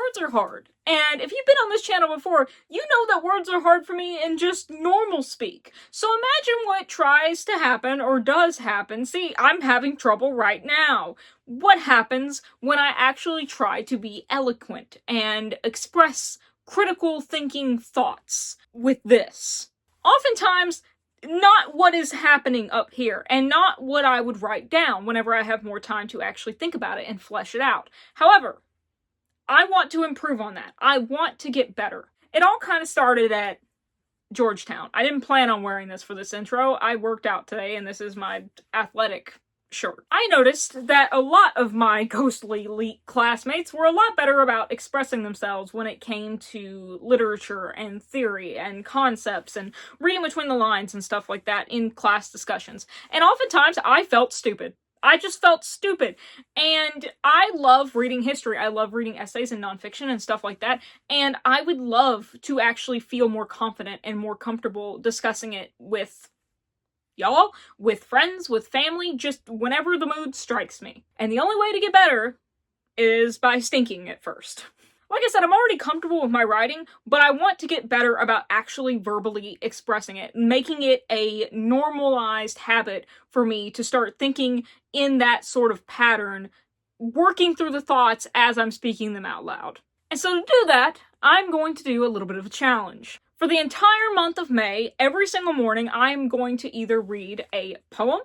words are hard. And if you've been on this channel before, you know that words are hard for me in just normal speak. So imagine what tries to happen or does happen. See, I'm having trouble right now. What happens when I actually try to be eloquent and express critical thinking thoughts with this? Oftentimes, not what is happening up here, and not what I would write down whenever I have more time to actually think about it and flesh it out. However, I want to improve on that. I want to get better. It all kind of started at Georgetown. I didn't plan on wearing this for this intro. I worked out today, and this is my athletic shirt. I noticed that a lot of my ghostly elite classmates were a lot better about expressing themselves when it came to literature and theory and concepts and reading between the lines and stuff like that in class discussions. And oftentimes I felt stupid. I just felt stupid. And I love reading history. I love reading essays and nonfiction and stuff like that. And I would love to actually feel more confident and more comfortable discussing it with y'all, with friends, with family, just whenever the mood strikes me. And the only way to get better is by stinking at first. Like I said, I'm already comfortable with my writing, but I want to get better about actually verbally expressing it, making it a normalized habit for me to start thinking in that sort of pattern, working through the thoughts as I'm speaking them out loud. And so to do that, I'm going to do a little bit of a challenge. For the entire month of May, every single morning, I'm going to either read a poem,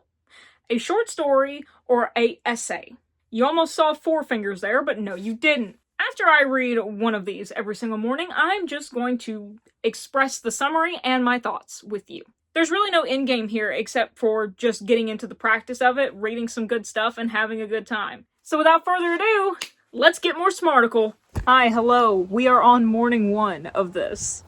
a short story, or an essay. You almost saw four fingers there, but no, you didn't. After I read one of these every single morning, I'm just going to express the summary and my thoughts with you. There's really no end game here except for just getting into the practice of it, reading some good stuff, and having a good time. So without further ado, let's get more smarticle. Hi, hello, we are on morning one of this.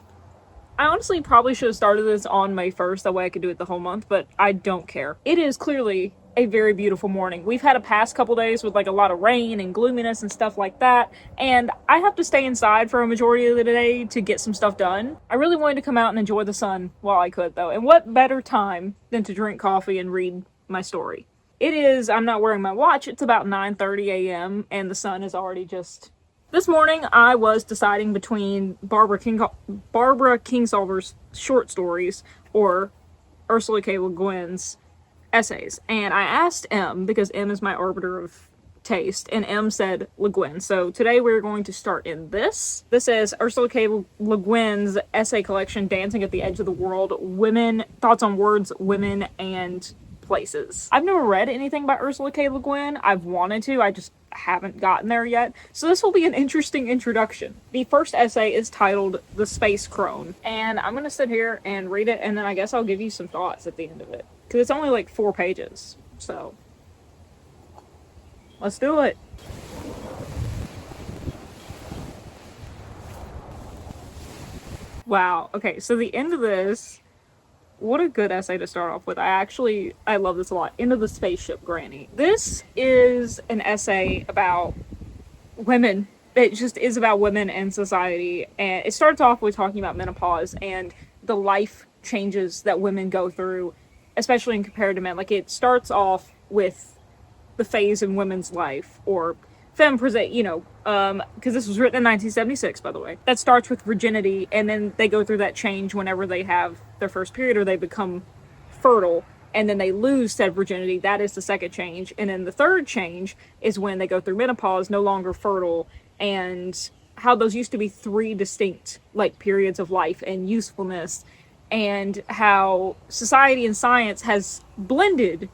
I honestly probably should have started this on May 1st, that way I could do it the whole month, but I don't care. It is clearly a very beautiful morning. We've had a past couple days with like a lot of rain and gloominess and stuff like that, and I have to stay inside for a majority of the day to get some stuff done. I really wanted to come out and enjoy the sun while I could though, and what better time than to drink coffee and read my story. It is, I'm not wearing my watch, it's about 9:30 a.m. and the sun is already just... This morning, I was deciding between Barbara Kingsolver's short stories or Ursula K. Le Guin's essays. And I asked M, because M is my arbiter of taste, and M said Le Guin. So today we're going to start in this. This is Ursula K. Le Guin's essay collection, Dancing at the Edge of the World, Women, Thoughts on Words, Women, and Places. I've never read anything by Ursula K. Le Guin. I've wanted to, I just haven't gotten there yet. So this will be an interesting introduction. The first essay is titled The Space Crone, and I'm gonna sit here and read it, and then I guess I'll give you some thoughts at the end of it. Because it's only like 4 pages, so let's do it. Wow, okay, so the end of this, what a good essay to start off with. I love this a lot. Into the Spaceship Granny. This is an essay about women. It just is about women and society. And it starts off with talking about menopause and the life changes that women go through, especially in compared to men. Like, it starts off with the phase in women's life, or femme present, you know, because this was written in 1976, by the way. That starts with virginity, and then they go through that change whenever they have their first period or they become fertile, and then they lose said virginity. That is the second change. And then the third change is when they go through menopause, no longer fertile, and how those used to be 3 distinct, like, periods of life and usefulness, and how society and science has blended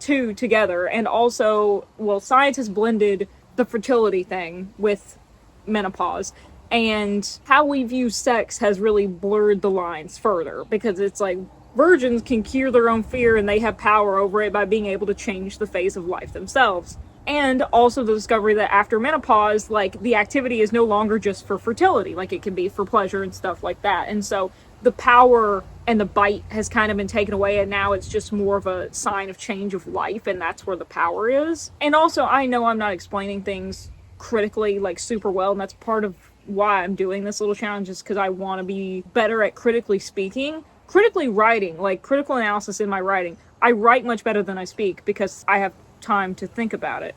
2 together. And also, well, science has blended the fertility thing with menopause, and how we view sex has really blurred the lines further, because it's like virgins can cure their own fear and they have power over it by being able to change the phase of life themselves. And also the discovery that after menopause, like, the activity is no longer just for fertility, like it can be for pleasure and stuff like that. And so the power and the bite has kind of been taken away, and now it's just more of a sign of change of life, and that's where the power is. And also, I know I'm not explaining things critically, like, super well, and that's part of why I'm doing this little challenge, is because I want to be better at critically speaking. Critically writing, like critical analysis in my writing. I write much better than I speak because I have time to think about it.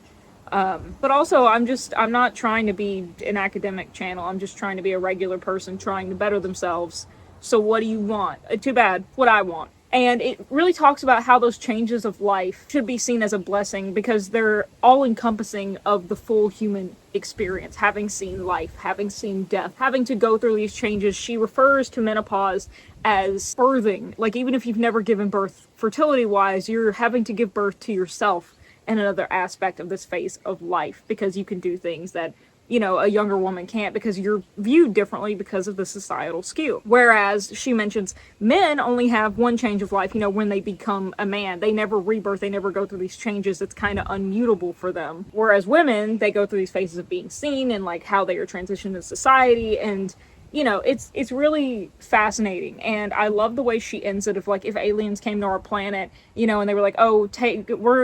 But also, I'm not trying to be an academic channel. I'm just trying to be a regular person trying to better themselves. So what do you want? Too bad. What I want. And it really talks about how those changes of life should be seen as a blessing because they're all encompassing of the full human experience. Having seen life, having seen death, having to go through these changes. She refers to menopause as birthing. Like, even if you've never given birth fertility wise, you're having to give birth to yourself in another aspect of this phase of life because you can do things that a younger woman can't because you're viewed differently because of the societal skew. Whereas she mentions men only have one change of life, when they become a man. They never rebirth, they never go through these changes. It's kind of unmutable for them. Whereas women, they go through these phases of being seen and like how they are transitioned in society, and it's really fascinating, and I love the way she ends it of like if aliens came to our planet, and they were like, oh,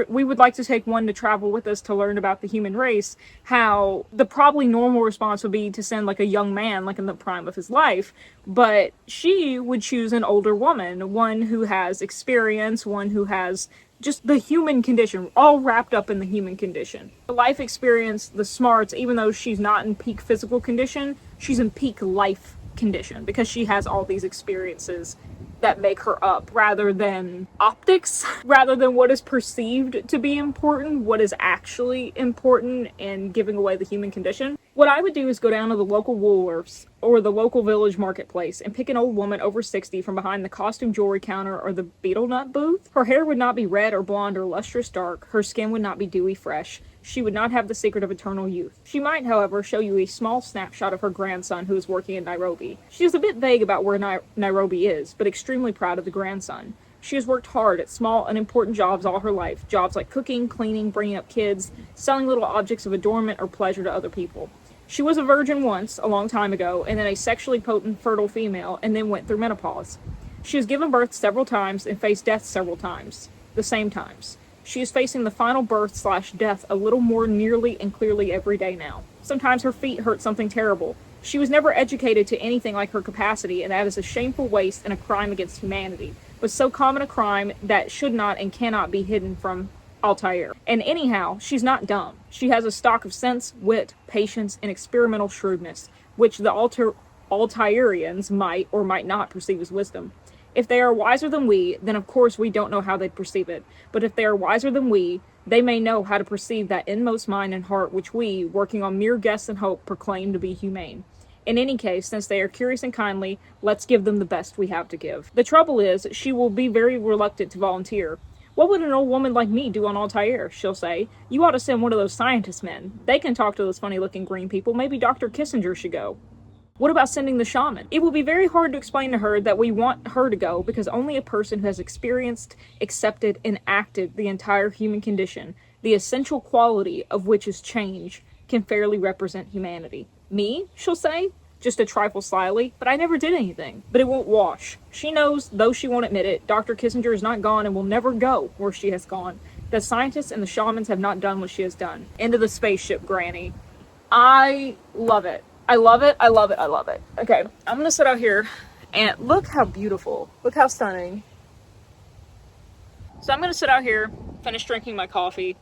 we would like to take one to travel with us to learn about the human race, how the probably normal response would be to send like a young man, like in the prime of his life, but she would choose an older woman, one who has experience, one who has just the human condition, all wrapped up in the human condition. The life experience, the smarts, even though she's not in peak physical condition, she's in peak life condition because she has all these experiences that make her up rather than optics, rather than what is perceived to be important, what is actually important in giving away the human condition. What I would do is go down to the local Woolworths or the local village marketplace and pick an old woman over 60 from behind the costume jewelry counter or the beetle nut booth. Her hair would not be red or blonde or lustrous dark. Her skin would not be dewy fresh. She would not have the secret of eternal youth. She might, however, show you a small snapshot of her grandson who is working in Nairobi. She is a bit vague about where Nairobi is, but extremely proud of the grandson. She has worked hard at small, unimportant jobs all her life. Jobs like cooking, cleaning, bringing up kids, selling little objects of adornment or pleasure to other people. She was a virgin once, a long time ago, and then a sexually potent, fertile female, and then went through menopause. She has given birth several times and faced death several times. The same times. She is facing the final birth/death a little more nearly and clearly every day now. Sometimes her feet hurt something terrible. She was never educated to anything like her capacity, and that is a shameful waste and a crime against humanity, but so common a crime that should not and cannot be hidden from Altair. And anyhow, she's not dumb. She has a stock of sense, wit, patience, and experimental shrewdness, which the Altairians might or might not perceive as wisdom. If they are wiser than we, then of course we don't know how they'd perceive it. But if they are wiser than we, they may know how to perceive that inmost mind and heart which we, working on mere guess and hope, proclaim to be humane. In any case, since they are curious and kindly, let's give them the best we have to give. The trouble is, she will be very reluctant to volunteer. What would an old woman like me do on Altair? She'll say. You ought to send one of those scientist men. They can talk to those funny-looking green people. Maybe Dr. Kissinger should go. What about sending the shaman? It will be very hard to explain to her that we want her to go because only a person who has experienced, accepted, and acted the entire human condition, the essential quality of which is change, can fairly represent humanity. Me, she'll say, just a trifle slyly, but I never did anything. But it won't wash. She knows, though she won't admit it, Dr. Kissinger is not gone and will never go where she has gone. The scientists and the shamans have not done what she has done. Into the spaceship, Granny. I love it. I love it, I love it, I love it. Okay, I'm gonna sit out here and look how beautiful. Look how stunning. So I'm gonna sit out here, finish drinking my coffee,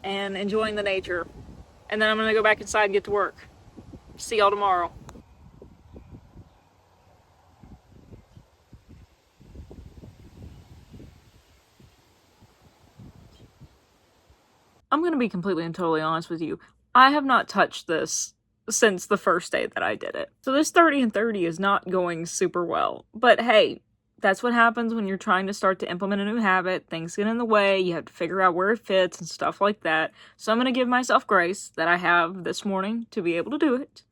and enjoying the nature. And then I'm gonna go back inside and get to work. See y'all tomorrow. I'm gonna be completely and totally honest with you. I have not touched this since the first day that I did it. So this 30 and 30 is not going super well. But hey, that's what happens when you're trying to start to implement a new habit. Things get in the way, you have to figure out where it fits and stuff like that. So I'm going to give myself grace that I have this morning to be able to do it.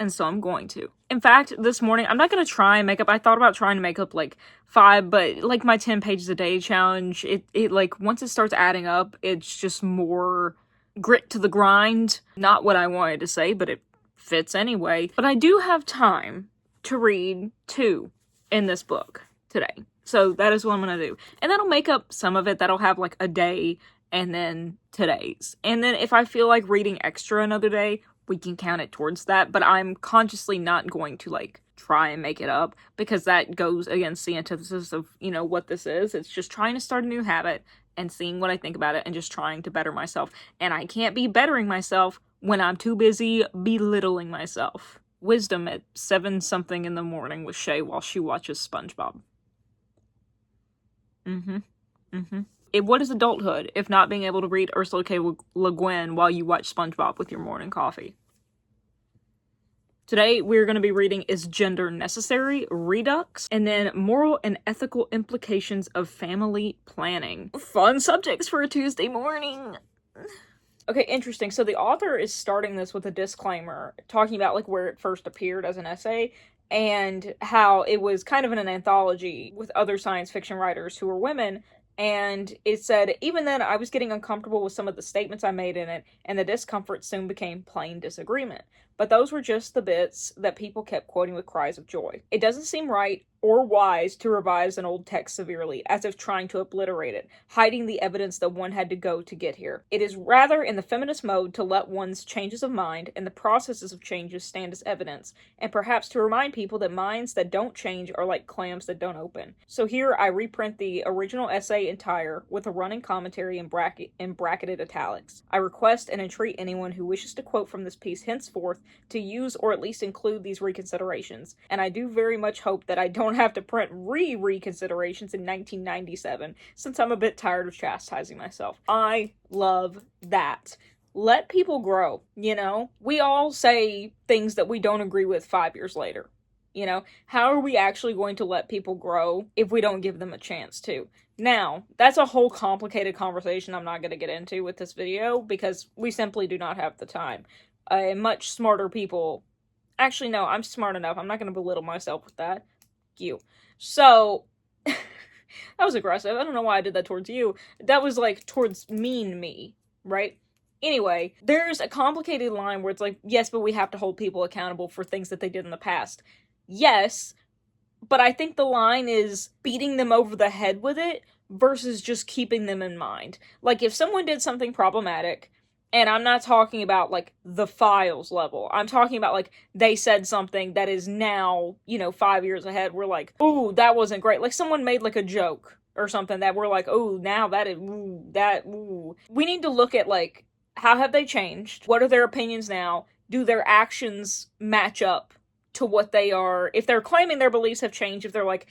And so I'm going to. In fact, this morning, I'm not going to try and make up. I thought about trying to make up like 5, but like my 10 pages a day challenge, it like once it starts adding up, it's just more grit to the grind. Not what I wanted to say, but it fits anyway. But I do have time to read 2 in this book today. So that is what I'm going to do. And that'll make up some of it. That'll have like a day and then today's. And then if I feel like reading extra another day, we can count it towards that. But I'm consciously not going to like try and make it up because that goes against the antithesis of, what this is. It's just trying to start a new habit and seeing what I think about it and just trying to better myself. And I can't be bettering myself when I'm too busy belittling myself. Wisdom at 7-something in the morning with Shay while she watches SpongeBob. What is adulthood if not being able to read Ursula K. Le Guin while you watch SpongeBob with your morning coffee? Today, we're going to be reading Is Gender Necessary? Redux, and then Moral and Ethical Implications of Family Planning. Fun subjects for a Tuesday morning. Okay, interesting. So the author is starting this with a disclaimer, talking about like where it first appeared as an essay, and how it was kind of in an anthology with other science fiction writers who were women. And it said, even then, I was getting uncomfortable with some of the statements I made in it, and the discomfort soon became plain disagreement. But those were just the bits that people kept quoting with cries of joy. It doesn't seem right or wise to revise an old text severely, as if trying to obliterate it, hiding the evidence that one had to go to get here. It is rather in the feminist mode to let one's changes of mind and the processes of changes stand as evidence, and perhaps to remind people that minds that don't change are like clams that don't open. So here I reprint the original essay entire with a running commentary in bracketed italics. I request and entreat anyone who wishes to quote from this piece henceforth to use or at least include these reconsiderations, and I do very much hope that I don't have to print reconsiderations in 1997, since I'm a bit tired of chastising myself. I love that. Let people grow, you know? We all say things that we don't agree with 5 years later, you know? How are we actually going to let people grow if we don't give them a chance to? Now, that's a whole complicated conversation I'm not going to get into with this video, because we simply do not have the time. Much smarter people... Actually, no, I'm smart enough. I'm not going to belittle myself with that. You. So, that was aggressive. I don't know why I did that towards you. That was, like, towards mean me, right? Anyway, there's a complicated line where it's like, yes, but we have to hold people accountable for things that they did in the past. Yes, but I think the line is beating them over the head with it versus just keeping them in mind. Like, if someone did something problematic, and I'm not talking about, like, the files level. I'm talking about, like, they said something that is now, 5 years ahead. We're like, ooh, that wasn't great. Like, someone made, like, a joke or something that we're like, ooh, now that is, ooh, that, ooh. We need to look at, like, how have they changed? What are their opinions now? Do their actions match up to what they are? If they're claiming their beliefs have changed, if they're like,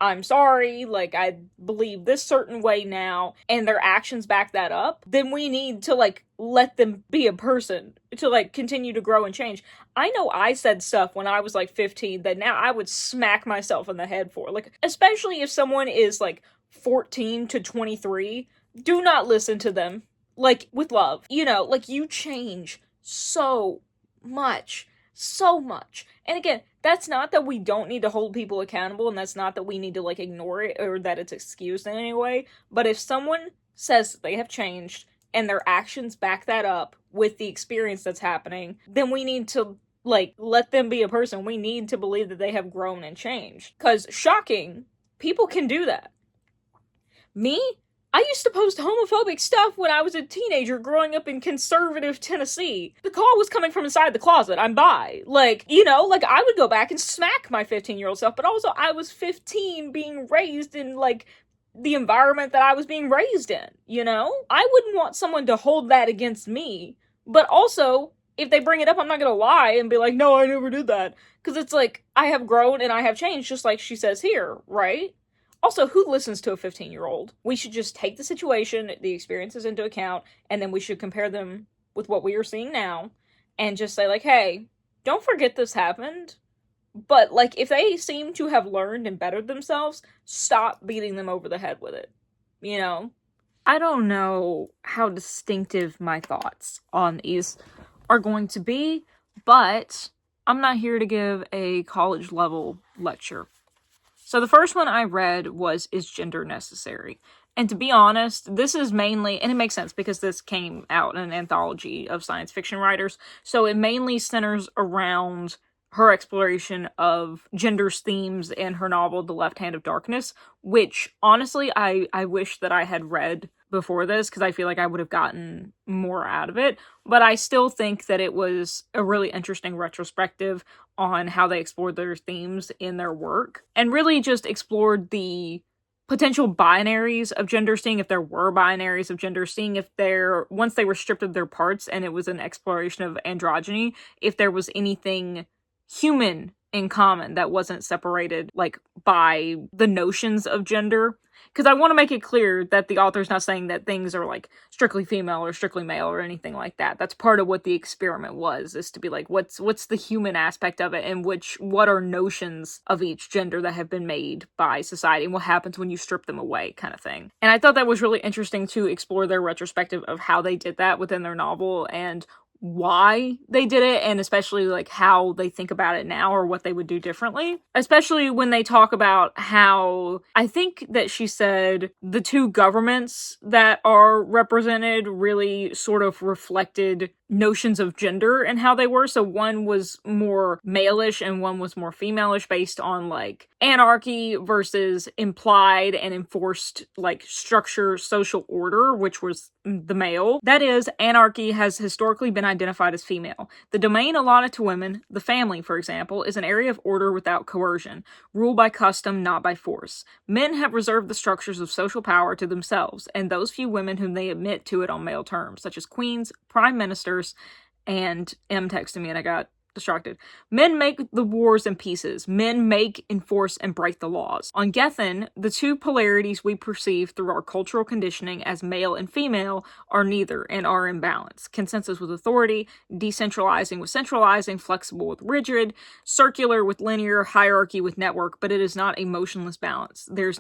I'm sorry, like, I believe this certain way now, and their actions back that up, then we need to, like, let them be a person to, like, continue to grow and change. I know I said stuff when I was, like, 15 that now I would smack myself in the head for. Like, especially if someone is, like, 14 to 23, do not listen to them. Like, with love. Like, you change so much. So much. And again, that's not that we don't need to hold people accountable, and that's not that we need to, like, ignore it or that it's excused in any way, but if someone says that they have changed and their actions back that up with the experience that's happening, then we need to, like, let them be a person. We need to believe that they have grown and changed. Because, shocking, people can do that. Me? I used to post homophobic stuff when I was a teenager growing up in conservative Tennessee. The call was coming from inside the closet. I'm bi. Like, I would go back and smack my 15-year-old self, but also I was 15 being raised in, like, the environment that I was being raised in, I wouldn't want someone to hold that against me, but also, if they bring it up, I'm not gonna lie and be like, no, I never did that. Because it's like, I have grown and I have changed, just like she says here, right? Also, who listens to a 15-year-old? We should just take the situation, the experiences into account, and then we should compare them with what we are seeing now, and just say, like, hey, don't forget this happened, but, like, if they seem to have learned and bettered themselves, stop beating them over the head with it, I don't know how distinctive my thoughts on these are going to be, but I'm not here to give a college-level lecture. So the first one I read was Is Gender Necessary? And to be honest, this is mainly, and it makes sense because this came out in an anthology of science fiction writers, so it mainly centers around her exploration of gender's themes in her novel, The Left Hand of Darkness, which, honestly, I wish that I had read before this, because I feel like I would have gotten more out of it, but I still think that it was a really interesting retrospective on how they explored their themes in their work, and really just explored the potential binaries of gender, seeing if there were binaries of gender, seeing if once they were stripped of their parts and it was an exploration of androgyny, if there was anything human in common that wasn't separated, like, by the notions of gender. Because I want to make it clear that the author's not saying that things are, like, strictly female or strictly male or anything like that. That's part of what the experiment was, is to be like, what's the human aspect of it, and what are notions of each gender that have been made by society, and what happens when you strip them away, kind of thing. And I thought that was really interesting to explore their retrospective of how they did that within their novel, and why they did it, and especially like how they think about it now or what they would do differently. Especially when they talk about how, I think that she said, the two governments that are represented really sort of reflected notions of gender and how they were. So one was more male-ish and one was more female-ish, based on like anarchy versus implied and enforced like structure, social order, which was the male. That is, anarchy has historically been identified as female. The domain allotted to women, the family, for example, is an area of order without coercion, ruled by custom, not by force. Men have reserved the structures of social power to themselves, and those few women whom they admit to it on male terms, such as queens, prime ministers, and M texted me and I got distracted. Men make the wars and peaces. Men make, enforce, and break the laws. On Gethin, the two polarities we perceive through our cultural conditioning as male and female are neither and are in balance. Consensus with authority, decentralizing with centralizing, flexible with rigid, circular with linear, hierarchy with network, but it is not a motionless balance. There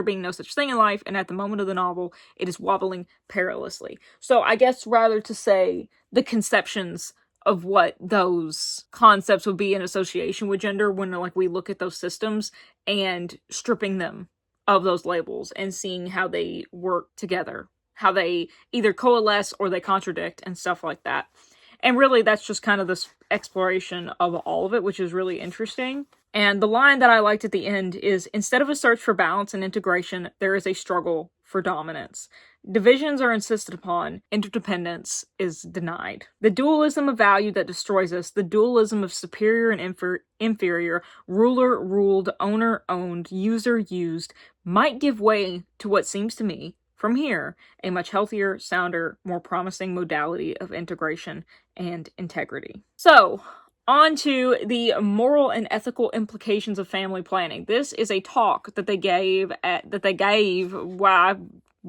being no such thing in life, and at the moment of the novel, it is wobbling perilously. So I guess rather to say the conceptions of what those concepts would be in association with gender when like we look at those systems and stripping them of those labels and seeing how they work together, how they either coalesce or they contradict and stuff like that. And really that's just kind of this exploration of all of it, which is really interesting. And the line that I liked at the end is, instead of a search for balance and integration, there is a struggle for dominance. Divisions are insisted upon, interdependence is denied. The dualism of value that destroys us, the dualism of superior and inferior, ruler ruled, owner owned, user used, might give way to what seems to me, from here, a much healthier, sounder, more promising modality of integration and integrity. So, on to the moral and ethical implications of family planning. This is a talk that they gave I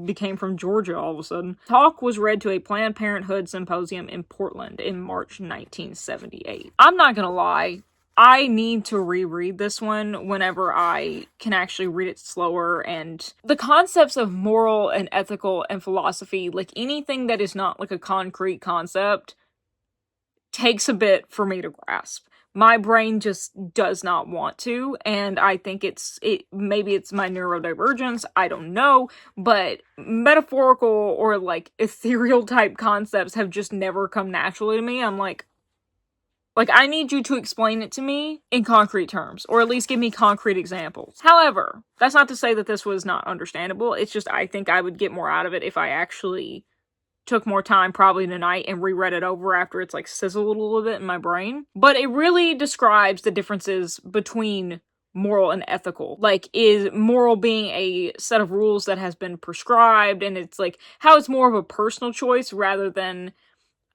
became from Georgia all of a sudden. Talk was read to a Planned Parenthood symposium in Portland in March 1978. I'm not gonna lie, I need to reread this one whenever I can actually read it slower, and the concepts of moral and ethical and philosophy, like anything that is not like a concrete concept, takes a bit for me to grasp. My brain just does not want to, and I think maybe it's my neurodivergence, I don't know, but metaphorical or like ethereal type concepts have just never come naturally to me. I'm like, I need you to explain it to me in concrete terms, or at least give me concrete examples. However, that's not to say that this was not understandable, it's just I think I would get more out of it if I actually took more time probably tonight and reread it over after it's like sizzled a little bit in my brain. But it really describes the differences between moral and ethical. Like, is moral being a set of rules that has been prescribed, and it's like how it's more of a personal choice rather than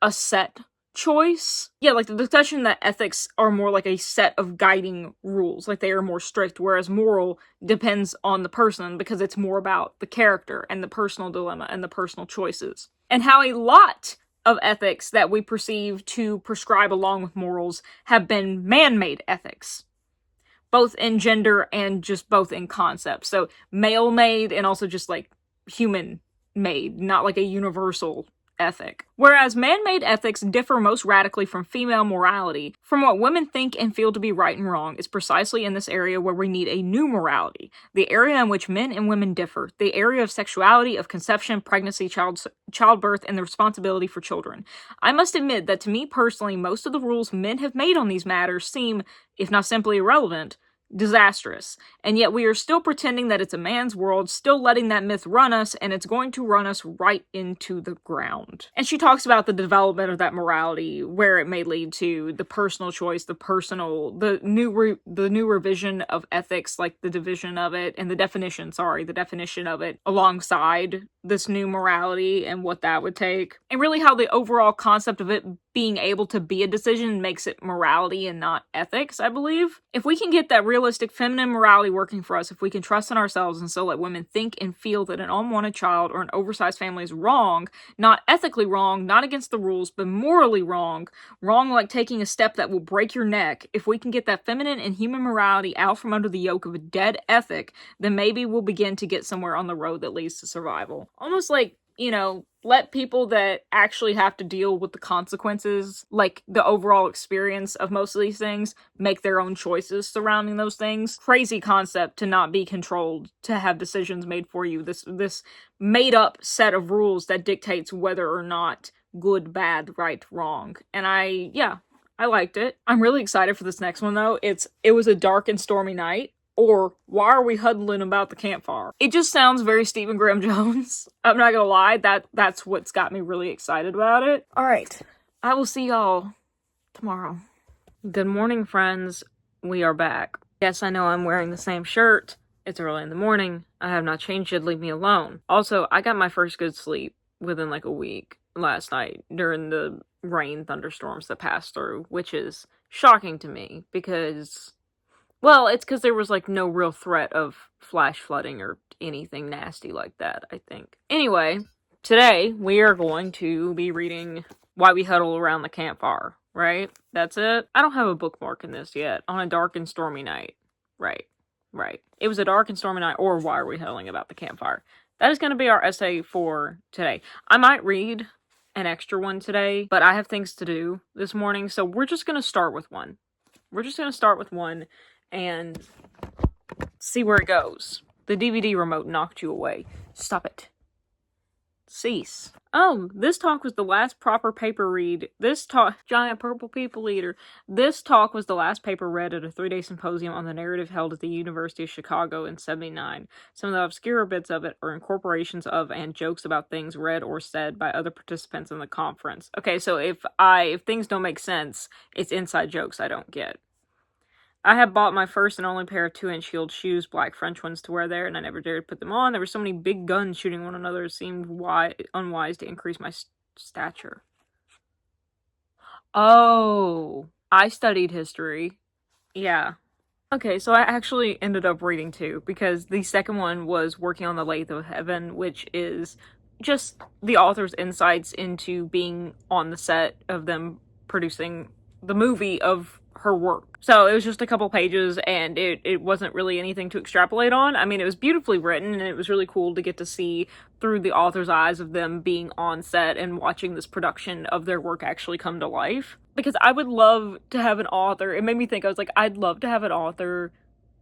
a set choice. Yeah, like the discussion that ethics are more like a set of guiding rules, like they are more strict, whereas moral depends on the person because it's more about the character and the personal dilemma and the personal choices. And how a lot of ethics that we perceive to prescribe along with morals have been man-made ethics, both in gender and just both in concept. So male-made and also just like human-made, not like a universal ethic. Whereas man-made ethics differ most radically from female morality, from what women think and feel to be right and wrong, is precisely in this area where we need a new morality, the area in which men and women differ, the area of sexuality, of conception, pregnancy, childbirth, and the responsibility for children. I must admit that to me personally, most of the rules men have made on these matters seem, if not simply irrelevant, disastrous. And yet we are still pretending that it's a man's world, still letting that myth run us, and it's going to run us right into the ground. And she talks about the development of that morality, where it may lead to the personal choice, the new revision of ethics, like the division of it, and the definition of it alongside this new morality and what that would take. And really how the overall concept of it being able to be a decision makes it morality and not ethics, I believe. If we can get that realistic feminine morality working for us, if we can trust in ourselves and so let women think and feel that an unwanted child or an oversized family is wrong, not ethically wrong, not against the rules, but morally wrong like taking a step that will break your neck, if we can get that feminine and human morality out from under the yoke of a dead ethic, then maybe we'll begin to get somewhere on the road that leads to survival. Almost like, let people that actually have to deal with the consequences, like the overall experience of most of these things, make their own choices surrounding those things. Crazy concept to not be controlled, to have decisions made for you. This made up set of rules that dictates whether or not good, bad, right, wrong. And I liked it. I'm really excited for this next one though. It was a dark and stormy night. Or, why are we huddling about the campfire? It just sounds very Stephen Graham Jones. I'm not gonna lie, that's what's got me really excited about it. Alright, I will see y'all tomorrow. Good morning, friends. We are back. Yes, I know I'm wearing the same shirt. It's early in the morning. I have not changed it. Leave me alone. Also, I got my first good sleep within like a week last night during the rain thunderstorms that passed through, which is shocking to me because... well, it's because there was, like, no real threat of flash flooding or anything nasty like that, I think. Anyway, today we are going to be reading Why We Huddle Around the Campfire, right? That's it? I don't have a bookmark in this yet. On a dark and stormy night. Right. It was a dark and stormy night, or why are we huddling about the campfire? That is going to be our essay for today. I might read an extra one today, but I have things to do this morning, so we're just going to start with one. And see where it goes. The DVD remote knocked you away. Stop it. Cease. Oh, this talk was the last proper paper read. Giant purple people eater. This talk was the last paper read at a 3-day symposium on the narrative held at the University of Chicago in '79. Some of the obscure bits of it are incorporations of and jokes about things read or said by other participants in the conference. Okay, so if things don't make sense, it's inside jokes I don't get. I had bought my first and only pair of 2-inch heeled shoes, black French ones, to wear there, and I never dared put them on. There were so many big guns shooting one another, it seemed unwise to increase my stature. Oh, I studied history. Yeah. Okay, so I actually ended up reading two, because the second one was Working on the Lathe of Heaven, which is just the author's insights into being on the set of them producing the movie of her work. So it was just a couple pages, and it wasn't really anything to extrapolate on. I mean, it was beautifully written, and it was really cool to get to see through the author's eyes of them being on set and watching this production of their work actually come to life. Because I would love to have an author, it made me think, I was like, I'd love to have an author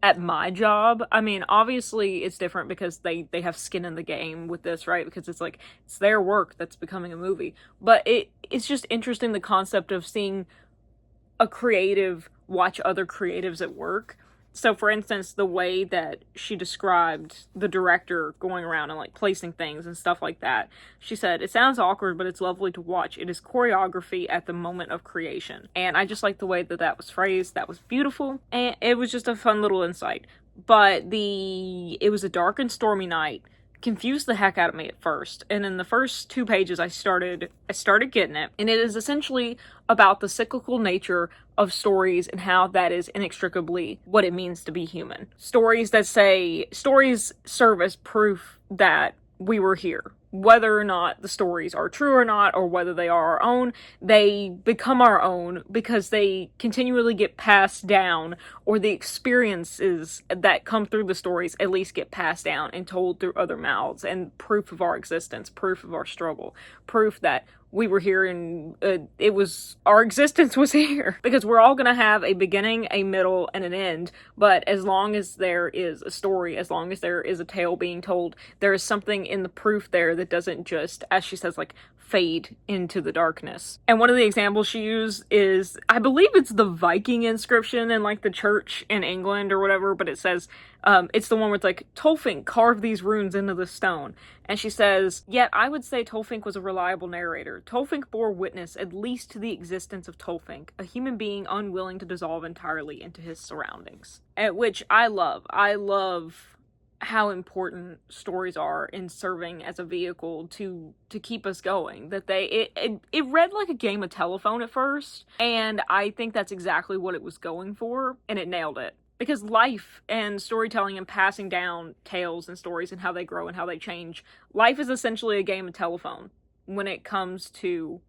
at my job. I mean, obviously it's different because they have skin in the game with this, right? Because it's like, it's their work that's becoming a movie. But it's just interesting, the concept of seeing a creative watch other creatives at work. So for instance, the way that she described the director going around and like placing things and stuff like that, she said, "It sounds awkward, but it's lovely to watch. It is choreography at the moment of creation." And I just like the way that was phrased. That was beautiful, and it was just a fun little insight. But it was a dark and stormy night. Confused the heck out of me at first, and in the first 2 pages I started getting it, and it is essentially about the cyclical nature of stories and how that is inextricably what it means to be human. Stories serve as proof that we were here. Whether or not the stories are true or not, or whether they are our own, they become our own because they continually get passed down, or the experiences that come through the stories at least get passed down and told through other mouths, and proof of our existence, proof of our struggle, proof that we were here and our existence was here. Because we're all gonna have a beginning, a middle, and an end, but as long as there is a story, as long as there is a tale being told, there is something in the proof there that doesn't just, as she says, like, fade into the darkness. And one of the examples she used is, I believe it's the Viking inscription in, like, the church in England or whatever, but it says, it's the one where it's like, Tolfink carved these runes into the stone. And she says, yet I would say Tolfink was a reliable narrator. Tolfink bore witness at least to the existence of Tolfink, a human being unwilling to dissolve entirely into his surroundings. At which I love. I love how important stories are in serving as a vehicle to keep us going. That it read like a game of telephone at first, and I think that's exactly what it was going for, and it nailed it. Because life and storytelling and passing down tales and stories and how they grow and how they change, life is essentially a game of telephone when it comes to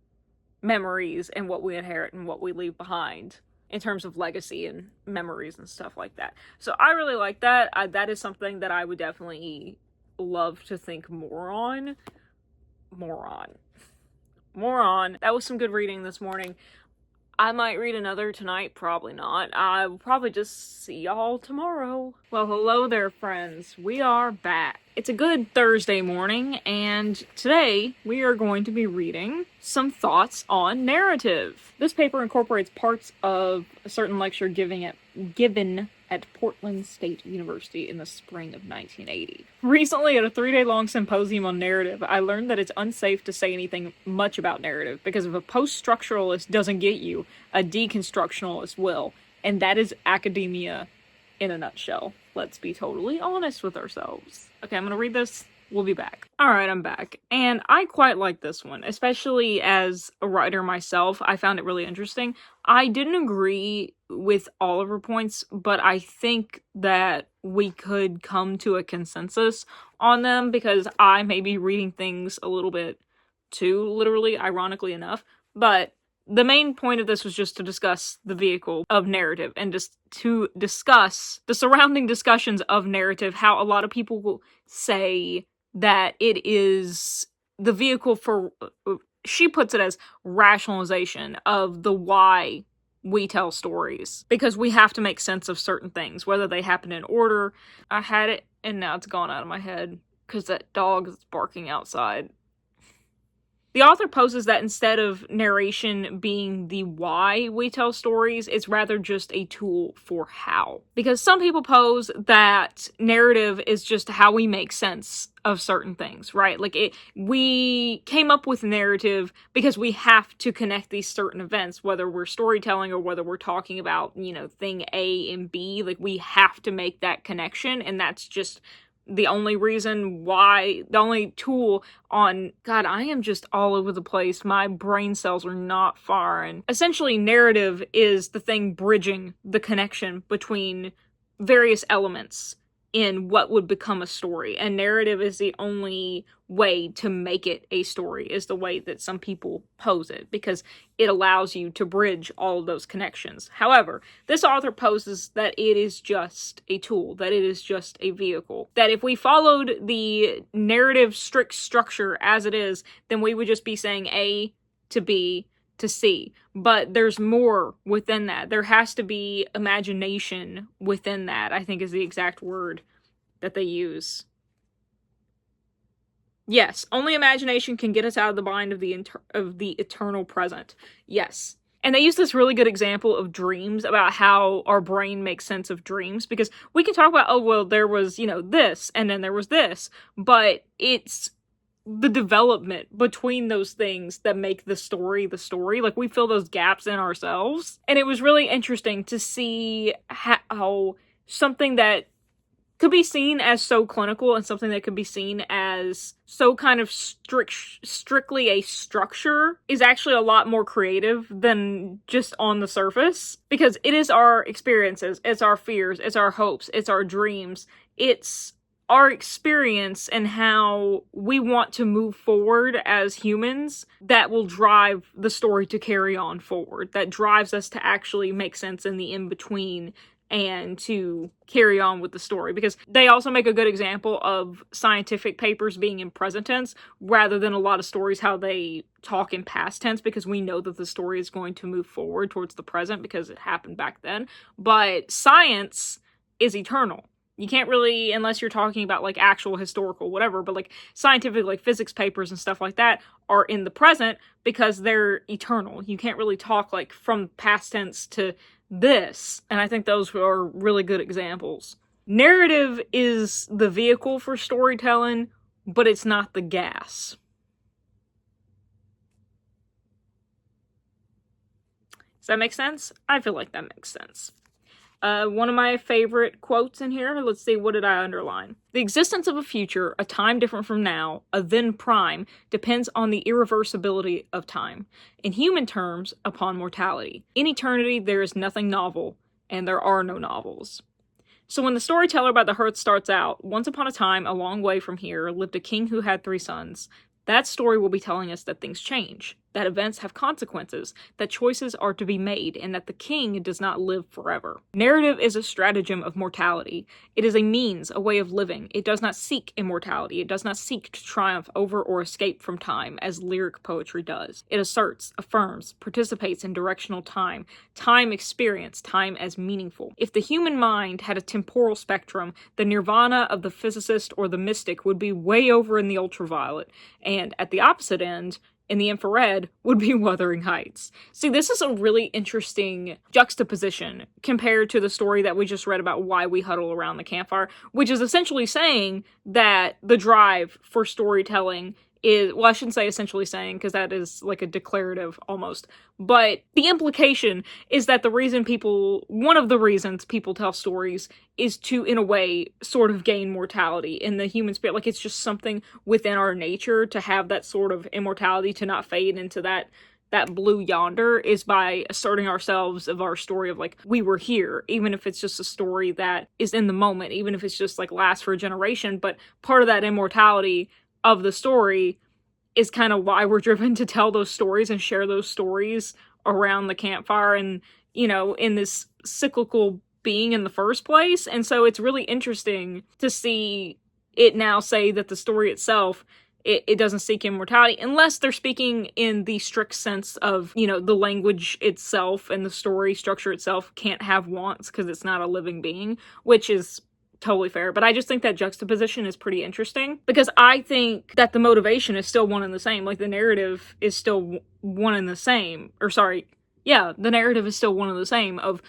memories and what we inherit and what we leave behind in terms of legacy and memories and stuff like that. So I really like that. That is something that I would definitely love to think more on. More on. That was some good reading this morning. I might read another tonight, probably not. I will probably just see y'all tomorrow. Well, hello there, friends. We are back. It's a good Thursday morning, and today we are going to be reading some thoughts on narrative. This paper incorporates parts of a certain lecture given at Portland State University in the spring of 1980. Recently, at a 3-day-long symposium on narrative, I learned that it's unsafe to say anything much about narrative, because if a post-structuralist doesn't get you, a deconstructionalist will, and that is academia in a nutshell. Let's be totally honest with ourselves. Okay, I'm gonna read this. We'll be back. Alright, I'm back. And I quite like this one, especially as a writer myself. I found it really interesting. I didn't agree with all of her points, but I think that we could come to a consensus on them, because I may be reading things a little bit too literally, ironically enough. But the main point of this was just to discuss the vehicle of narrative and just to discuss the surrounding discussions of narrative, how a lot of people will say that it is the vehicle for, she puts it as rationalization of the why we tell stories, because we have to make sense of certain things, whether they happen in order. I had it and now it's gone out of my head because that dog is barking outside. The author poses that instead of narration being the why we tell stories, it's rather just a tool for how. Because some people pose that narrative is just how we make sense of certain things, right? Like, we came up with narrative because we have to connect these certain events, whether we're storytelling or whether we're talking about, thing A and B. Like, we have to make that connection, and that's just the only reason why, the only tool on, God, I am just all over the place. My brain cells are not firing. Essentially, narrative is the thing bridging the connection between various elements in what would become a story. And narrative is the only way to make it a story, is the way that some people pose it, because it allows you to bridge all of those connections. However, this author poses that it is just a tool, that it is just a vehicle. That if we followed the narrative strict structure as it is, then we would just be saying A to B to C. But there's more within that. There has to be imagination within that, I think is the exact word that they use. Yes, only imagination can get us out of the mind of the eternal present. Yes. And they use this really good example of dreams, about how our brain makes sense of dreams, because we can talk about, oh, well, there was, this, and then there was this, but it's the development between those things that make the story the story. Like, we fill those gaps in ourselves. And it was really interesting to see how something that could be seen as so clinical and something that could be seen as so kind of strictly a structure is actually a lot more creative than just on the surface. Because it is our experiences, it's our fears, it's our hopes, it's our dreams, it's our experience and how we want to move forward as humans that will drive the story to carry on forward, that drives us to actually make sense in the in-between and to carry on with the story, because they also make a good example of scientific papers being in present tense rather than a lot of stories how they talk in past tense, because we know that the story is going to move forward towards the present because it happened back then. But science is eternal. You can't really, unless you're talking about like actual historical whatever, but like scientific like physics papers and stuff like that are in the present because they're eternal. You can't really talk like from past tense to this. And I think those are really good examples. Narrative is the vehicle for storytelling, but it's not the gas. Does that make sense? I feel like that makes sense. One of my favorite quotes in here, let's see, what did I underline? The existence of a future, a time different from now, a then prime, depends on the irreversibility of time. In human terms, upon mortality. In eternity, there is nothing novel, and there are no novels. So when the storyteller by the hearth starts out, once upon a time, a long way from here, lived a king who had 3 sons. That story will be telling us that things change, that events have consequences, that choices are to be made, and that the king does not live forever. Narrative is a stratagem of mortality. It is a means, a way of living. It does not seek immortality. It does not seek to triumph over or escape from time, as lyric poetry does. It asserts, affirms, participates in directional time, time experience, time as meaningful. If the human mind had a temporal spectrum, the nirvana of the physicist or the mystic would be way over in the ultraviolet, and at the opposite end, in the infrared, would be Wuthering Heights. See, this is a really interesting juxtaposition compared to the story that we just read about why we huddle around the campfire, which is essentially saying that the drive for storytelling is, well, I shouldn't say essentially saying, because that is like a declarative almost, but the implication is that one of the reasons people tell stories is to, in a way, sort of gain mortality in the human spirit. Like, it's just something within our nature to have that sort of immortality, to not fade into that blue yonder, is by asserting ourselves of our story of like, we were here, even if it's just a story that is in the moment, even if it's just like lasts for a generation. But part of that immortality of the story is kind of why we're driven to tell those stories and share those stories around the campfire and, you know, in this cyclical being in the first place. And so it's really interesting to see it now say that the story itself, it doesn't seek immortality, unless they're speaking in the strict sense of, you know, the language itself and the story structure itself can't have wants because it's not a living being, which is totally fair. But I just think that juxtaposition is pretty interesting, because I think that the motivation is still one and the same. Like, the narrative is still one and the same. The narrative is still one and the same of,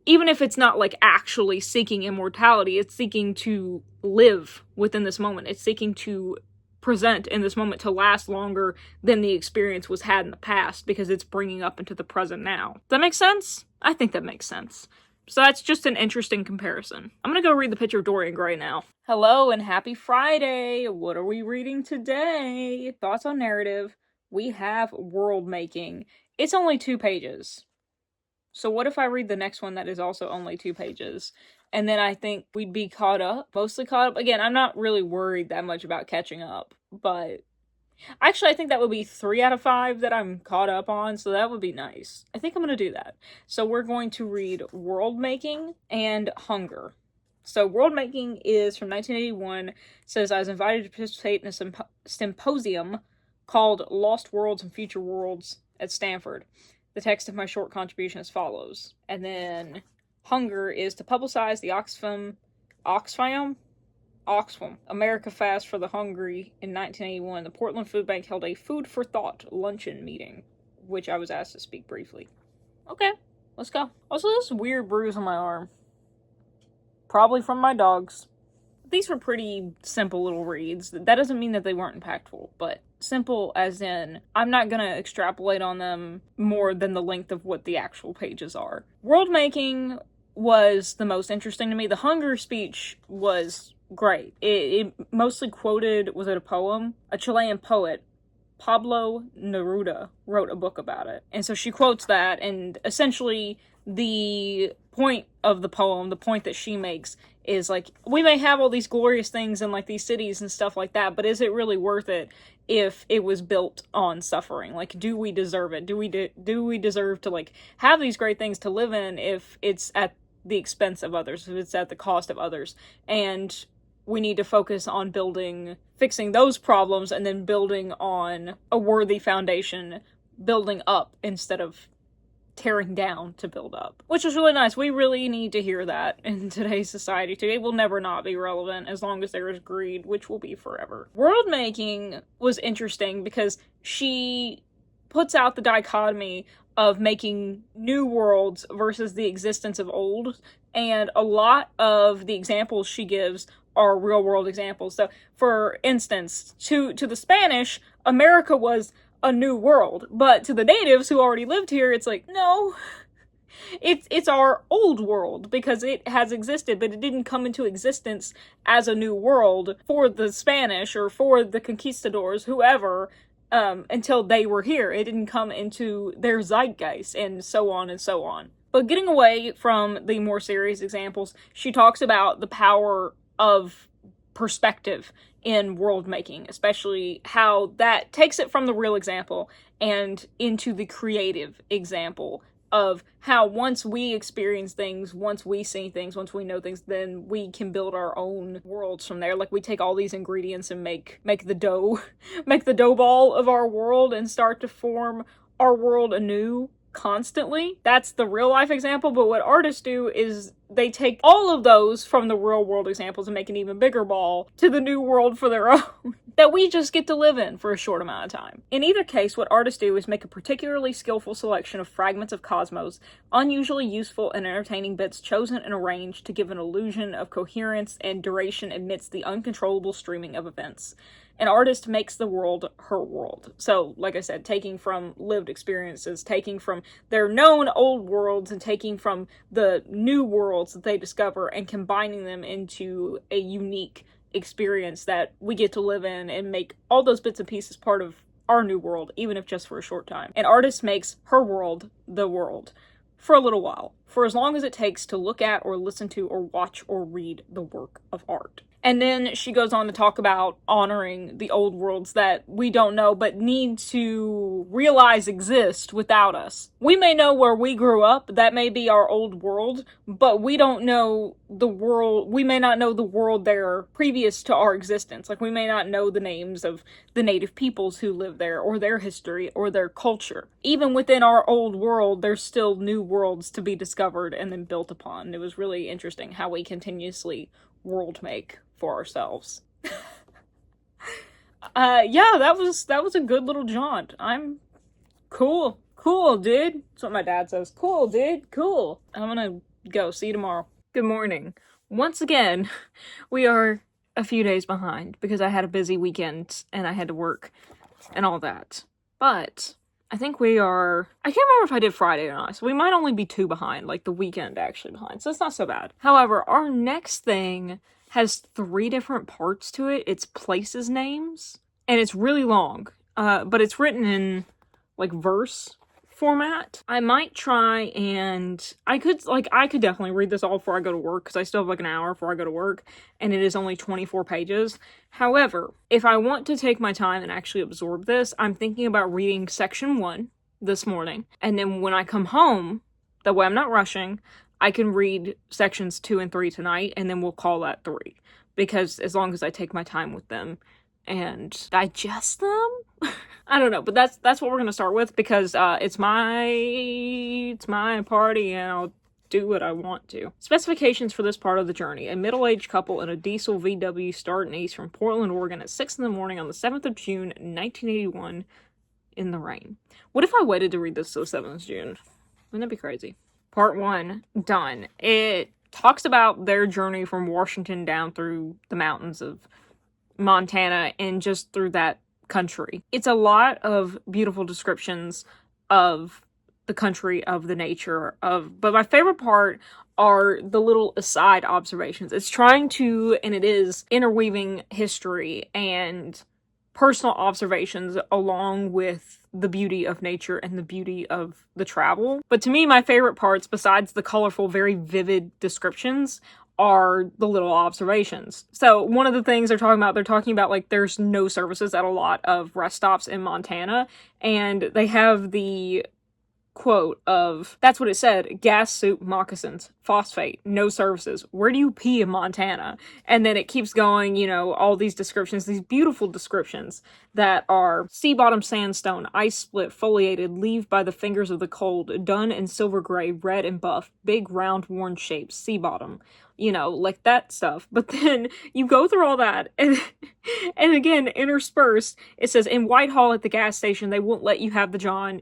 even if it's not like actually seeking immortality, it's seeking to live within this moment. It's seeking to present in this moment to last longer than the experience was had in the past, because it's bringing up into the present now. Does that make sense? I think that makes sense. So that's just an interesting comparison. I'm gonna go read the picture of Dorian Gray now. Hello and happy Friday! What are we reading today? Thoughts on narrative. We have world making. It's only 2 pages. So what if I read the next one that is also only 2 pages? And then I think we'd be mostly caught up. Again, I'm not really worried that much about catching up, but actually, I think that would be 3 out of 5 that I'm caught up on, so that would be nice. I think I'm going to do that. So we're going to read World Making and Hunger. So World Making is from 1981. It says, I was invited to participate in a symposium called Lost Worlds and Future Worlds at Stanford. The text of my short contribution as follows. And then Hunger is to publicize the Oxfam America Fast for the Hungry in 1981. The Portland Food Bank held a food for thought luncheon meeting, which I was asked to speak briefly. Okay, let's go. Also, this weird bruise on my arm. Probably from my dogs. These were pretty simple little reads. That doesn't mean that they weren't impactful, but simple as in, I'm not gonna extrapolate on them more than the length of what the actual pages are. World making was the most interesting to me. The Hunger speech was great. It mostly quoted, was it a poem? A Chilean poet, Pablo Neruda, wrote a book about it. And so she quotes that, and essentially the point of the poem, the point that she makes, is like, we may have all these glorious things in like these cities and stuff like that, but is it really worth it if it was built on suffering? Like, do we deserve it? Do we deserve to like have these great things to live in if it's at the expense of others, if it's at the cost of others. And we need to focus on fixing those problems, and then building on a worthy foundation, building up instead of tearing down to build up. Which is really nice. We really need to hear that in today's society too. It will never not be relevant as long as there is greed, which will be forever. World making was interesting because she puts out the dichotomy of making new worlds versus the existence of old, and a lot of the examples she gives are real world examples. So, for instance, to the Spanish, America was a new world, but to the natives who already lived here, it's like, no, it's our old world, because it has existed, but it didn't come into existence as a new world for the Spanish or for the conquistadors, whoever, until they were here. It didn't come into their zeitgeist, and so on and so on. But getting away from the more serious examples, she talks about the power of perspective in world making, especially how that takes it from the real example and into the creative example of how once we experience things, once we see things, once we know things, then we can build our own worlds from there. Like, we take all these ingredients and make the dough, make the dough ball of our world and start to form our world anew constantly. That's the real life example, but what artists do is they take all of those from the real world examples and make an even bigger ball to the new world for their own that we just get to live in for a short amount of time. In either case, what artists do is make a particularly skillful selection of fragments of cosmos, unusually useful and entertaining bits chosen and arranged to give an illusion of coherence and duration amidst the uncontrollable streaming of events. An artist makes the world her world. So, like I said, taking from lived experiences, taking from their known old worlds, and taking from the new worlds that they discover, and combining them into a unique experience that we get to live in, and make all those bits and pieces part of our new world, even if just for a short time. An artist makes her world the world for a little while, for as long as it takes to look at or listen to or watch or read the work of art. And then she goes on to talk about honoring the old worlds that we don't know but need to realize exist without us. We may know where we grew up, that may be our old world, but we don't know the world, we may not know the world there previous to our existence. Like, we may not know the names of the native peoples who live there, or their history, or their culture. Even within our old world, there's still new worlds to be discovered and then built upon. It was really interesting how we continuously world make for ourselves. Yeah, that was a good little jaunt. I'm cool, dude. That's what my dad says. Cool, dude, cool. I'm gonna go. See you tomorrow. Good morning. Once again, we are a few days behind because I had a busy weekend and I had to work and all that. But I think we are, I can't remember if I did Friday or not, so we might only be 2 behind, like the weekend actually behind, so it's not so bad. However, our next thing has 3 different parts to it. It's places names, and it's really long, but it's written in, like, verse format. I might try and, I could definitely read this all before I go to work, because I still have, like, an hour before I go to work, and it is only 24 pages. However, if I want to take my time and actually absorb this, I'm thinking about reading section 1 this morning, and then when I come home, that way I'm not rushing, I can read sections 2 and 3 tonight, and then we'll call that 3. Because as long as I take my time with them and digest them? I don't know, but that's what we're gonna start with, because it's my party, and I'll do what I want to. Specifications for this part of the journey. A middle-aged couple in a diesel VW start east from Portland, Oregon at 6 in the morning on the 7th of June, 1981, in the rain. What if I waited to read this till the 7th of June? Wouldn't that be crazy? Part 1, done. It talks about their journey from Washington down through the mountains of Montana and just through that country. It's a lot of beautiful descriptions of the country, of the nature of, but my favorite part are the little aside observations. It's trying to, and it is, interweaving history and personal observations along with the beauty of nature and the beauty of the travel. But to me, my favorite parts, besides the colorful, very vivid descriptions, are the little observations. So one of the things they're talking about like there's no services at a lot of rest stops in Montana, and they have the quote of, that's what it said, gas, soup, moccasins, phosphate, no services. Where do you pee in Montana? And then it keeps going, you know, all these descriptions, these beautiful descriptions that are sea bottom sandstone, ice split, foliated, leaved by the fingers of the cold, done in silver gray, red and buff, big round worn shapes, sea bottom. You know, like that stuff. But then you go through all that, and again, interspersed, it says, in Whitehall at the gas station, they won't let you have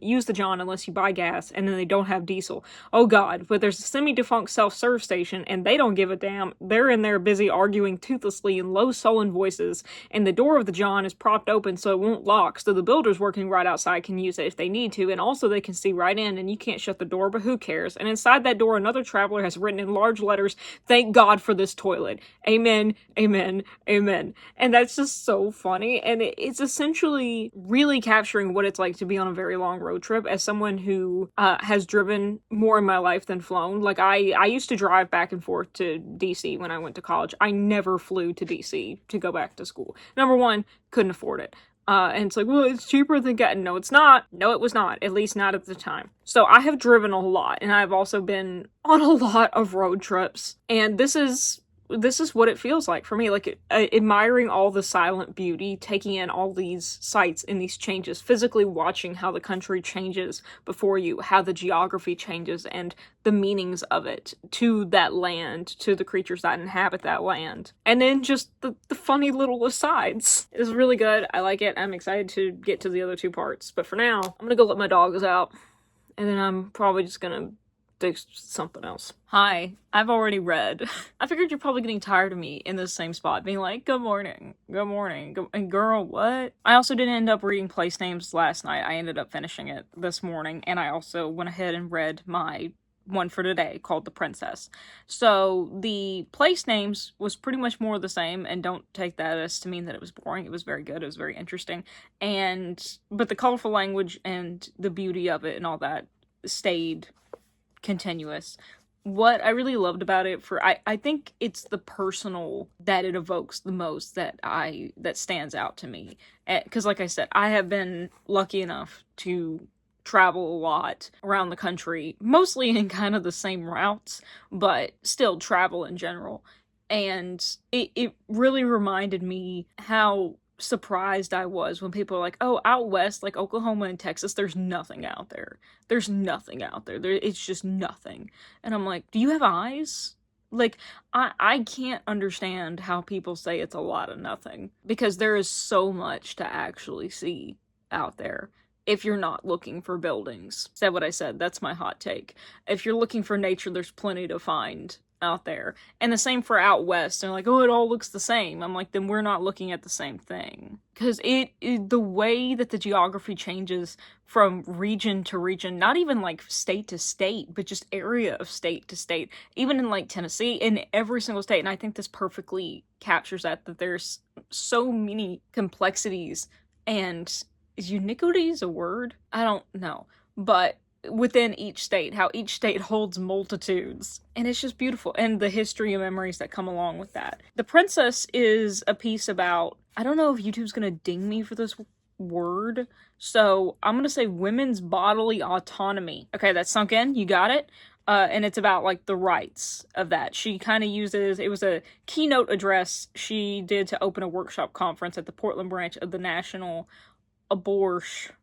use the John unless you buy gas, and then they don't have diesel. Oh god, but there's a semi-defunct self-serve station, and they don't give a damn. They're in there busy arguing toothlessly in low, sullen voices, and the door of the John is propped open so it won't lock, so the builders working right outside can use it if they need to, and also they can see right in, and you can't shut the door, but who cares? And inside that door, another traveler has written in large letters, thank God for this toilet. Amen, amen, amen. And that's just so funny. And it's essentially really capturing what it's like to be on a very long road trip as someone who has driven more in my life than flown. Like, I used to drive back and forth to DC when I went to college. I never flew to DC to go back to school. Number one, couldn't afford it. And it's like, well, it's cheaper than getting. No, it's not. No, it was not. At least not at the time. So I have driven a lot, and I've also been on a lot of road trips. And this is what it feels like for me, like admiring all the silent beauty, taking in all these sights and these changes, physically watching how the country changes before you, how the geography changes and the meanings of it to that land, to the creatures that inhabit that land. And then just the funny little asides. It's really good. I like it. I'm excited to get to the other two parts. But for now, I'm gonna go let my dogs out, and then I'm probably just gonna do something else. Hi, I've already read. I figured you're probably getting tired of me in the same spot, being like, good morning, and girl, what? I also didn't end up reading place names last night. I ended up finishing it this morning, and I also went ahead and read my one for today called The Princess. So the place names was pretty much more the same, and don't take that as to mean that it was boring. It was very good. It was very interesting. But the colorful language and the beauty of it and all that stayed continuous. What I really loved about it, I think it's the personal that it evokes the most that stands out to me. Because like I said, I have been lucky enough to travel a lot around the country, mostly in kind of the same routes, but still travel in general. And it really reminded me how surprised I was when people are like, oh, out west, like Oklahoma and Texas, there's nothing out there. There's nothing out there. It's just nothing. And I'm like, do you have eyes? Like, I can't understand how people say it's a lot of nothing, because there is so much to actually see out there if you're not looking for buildings. Said what I said, that's my hot take. If you're looking for nature, there's plenty to find out there. And the same for out west. They're like, oh, it all looks the same. I'm like, then we're not looking at the same thing. Because the way that the geography changes from region to region, not even like state to state, but just area of state to state, even in like Tennessee, in every single state. And I think this perfectly captures that there's so many complexities, and is uniquity a word? I don't know. But within each state, how each state holds multitudes. And it's just beautiful. And the history and memories that come along with that. The Princess is a piece about, I don't know if YouTube's gonna ding me for this word, so I'm gonna say women's bodily autonomy. Okay, that's sunk in, you got it? And it's about like the rights of that. She kind of uses, it was a keynote address she did to open a workshop conference at the Portland branch of the National Abortion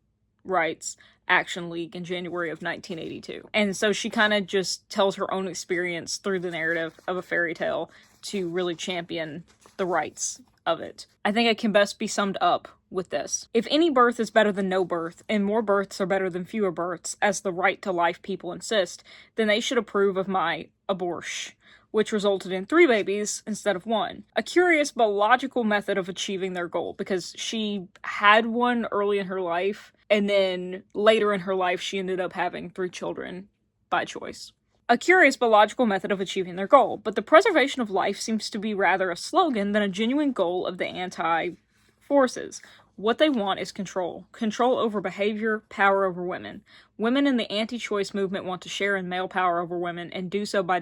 Rights Action League in January of 1982. And so she kind of just tells her own experience through the narrative of a fairy tale to really champion the rights of it. I think it can best be summed up with this. If any birth is better than no birth, and more births are better than fewer births, as the right to life people insist, then they should approve of my abortion, which resulted in 3 babies instead of 1. A curious but logical method of achieving their goal, because she had one early in her life, and then later in her life she ended up having 3 children by choice. A curious but logical method of achieving their goal, but the preservation of life seems to be rather a slogan than a genuine goal of the anti-forces. What they want is control. Control over behavior, power over women. Women in the anti-choice movement want to share in male power over women and do so by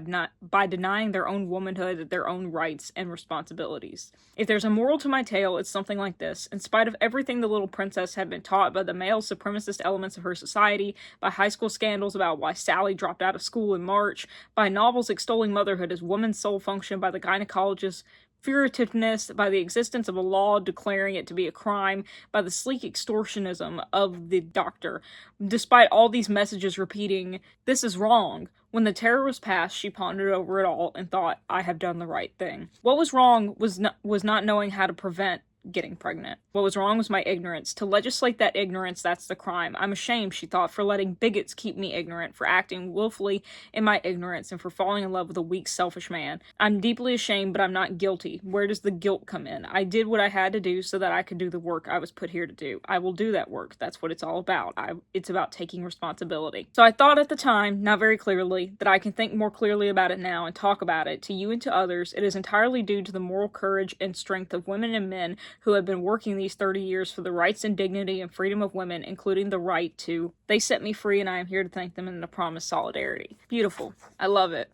denying their own womanhood, their own rights and responsibilities. If there's a moral to my tale, it's something like this. In spite of everything the little princess had been taught by the male supremacist elements of her society, by high school scandals about why Sally dropped out of school in March, by novels extolling motherhood as woman's sole function, by the gynecologist furtiveness, by the existence of a law declaring it to be a crime, by the sleek extortionism of the doctor. Despite all these messages repeating, "This is wrong," when the terror was past, she pondered over it all and thought, "I have done the right thing." What was wrong was not knowing how to prevent getting pregnant. What was wrong was my ignorance. To legislate that ignorance, that's the crime. I'm ashamed, she thought, for letting bigots keep me ignorant, for acting willfully in my ignorance, and for falling in love with a weak, selfish man. I'm deeply ashamed, but I'm not guilty. Where does the guilt come in? I did what I had to do so that I could do the work I was put here to do. I will do that work. That's what it's all about. It's about taking responsibility. So I thought at the time, not very clearly, that I can think more clearly about it now and talk about it to you and to others. It is entirely due to the moral courage and strength of women and men who have been working these 30 years for the rights and dignity and freedom of women, including the right to. They set me free, and I am here to thank them in a promise solidarity. Beautiful. I love it.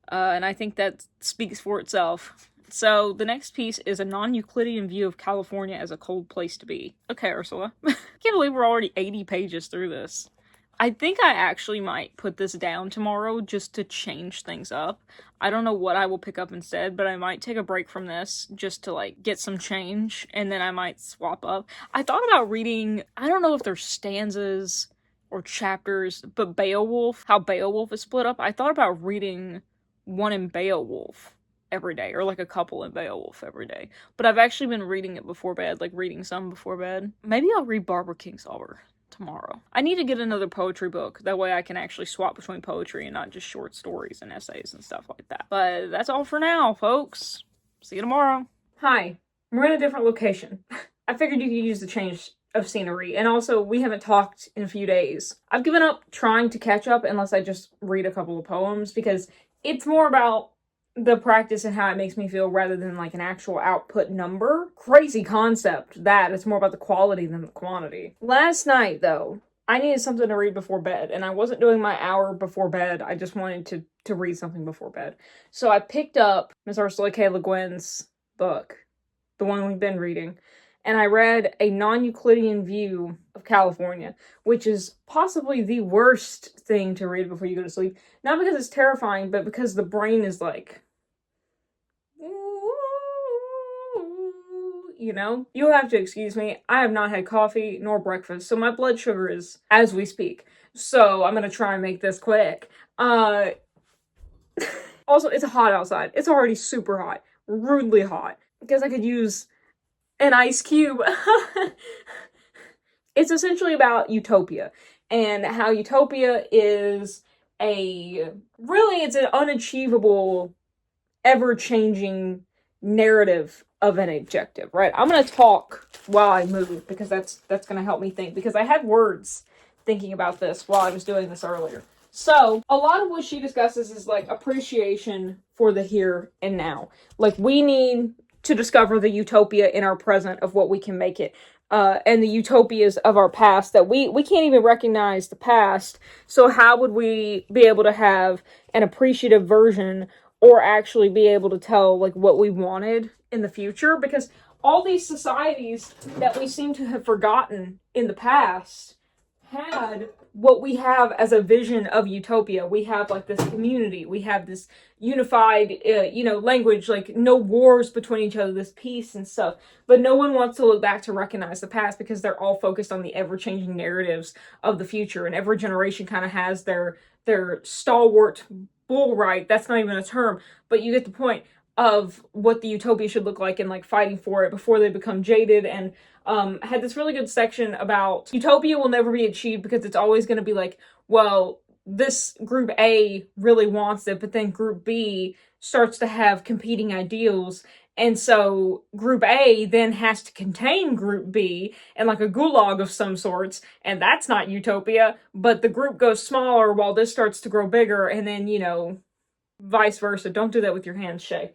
And I think that speaks for itself. So the next piece is a non-Euclidean view of California as a cold place to be. Okay, Ursula. I can't believe we're already 80 pages through this. I think I actually might put this down tomorrow just to change things up. I don't know what I will pick up instead, but I might take a break from this just to, like, get some change, and then I might swap up. I thought about reading, I don't know if they're stanzas or chapters, but Beowulf, how Beowulf is split up. I thought about reading one in Beowulf every day, or like a couple in Beowulf every day. But I've actually been reading it before bed, like reading some before bed. Maybe I'll read Barbara Kingsolver tomorrow. I need to get another poetry book. That way I can actually swap between poetry and not just short stories and essays and stuff like that. But that's all for now, folks. See you tomorrow. Hi. We're in a different location. I figured you could use the change of scenery. And also, we haven't talked in a few days. I've given up trying to catch up unless I just read a couple of poems because it's more about the practice and how it makes me feel rather than like an actual output number. Crazy concept that. It's more about the quality than the quantity. Last night, though, I needed something to read before bed, and I wasn't doing my hour before bed. I just wanted to read something before bed. So I picked up Miss Ursula K. Le Guin's book, the one we've been reading, and I read A Non-Euclidean View of California, which is possibly the worst thing to read before you go to sleep. Not because it's terrifying, but because the brain is like, you know? You'll have to excuse me. I have not had coffee nor breakfast, so my blood sugar is as we speak. So I'm gonna try and make this quick. Also, it's hot outside. It's already super hot. Rudely hot. Because I could use an ice cube. It's essentially about utopia. And how utopia is it's an unachievable, ever-changing narrative of an objective, right? I'm gonna talk while I move because that's gonna help me think, because I had words thinking about this while I was doing this earlier. So a lot of what she discusses is like appreciation for the here and now. Like, we need to discover the utopia in our present of what we can make it. And the utopias of our past that we can't even recognize the past. So how would we be able to have an appreciative version or actually be able to tell like what we wanted in the future? Because all these societies that we seem to have forgotten in the past had what we have as a vision of utopia. We have like this community, we have this unified, language, like no wars between each other, this peace and stuff. But no one wants to look back to recognize the past because they're all focused on the ever-changing narratives of the future. And every generation kind of has their stalwart bull, right? That's not even a term, but you get the point of what the utopia should look like and like fighting for it before they become jaded. And had this really good section about utopia will never be achieved because it's always going to be like, well, this group A really wants it, but then group B starts to have competing ideals. And so group A then has to contain group B and like a gulag of some sorts. And that's not utopia, but the group goes smaller while this starts to grow bigger. And then, vice versa. Don't do that with your hands, Shay.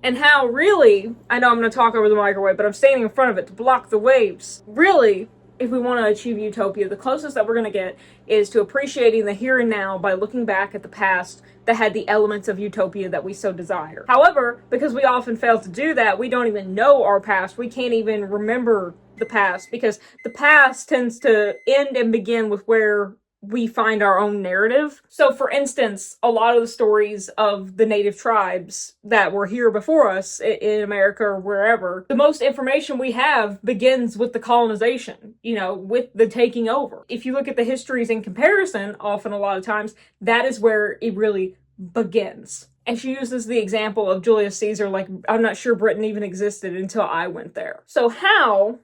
And how really, I know I'm going to talk over the microwave, but I'm standing in front of it to block the waves. Really, if we want to achieve utopia, the closest that we're going to get is to appreciating the here and now by looking back at the past that had the elements of utopia that we so desire. However, because we often fail to do that, we don't even know our past. We can't even remember the past because the past tends to end and begin with where we find our own narrative. So, for instance, a lot of the stories of the native tribes that were here before us in America or wherever, the most information we have begins with the colonization, with the taking over. If you look at the histories in comparison, often a lot of times, that is where it really begins. And she uses the example of Julius Caesar, like, I'm not sure Britain even existed until I went there. So how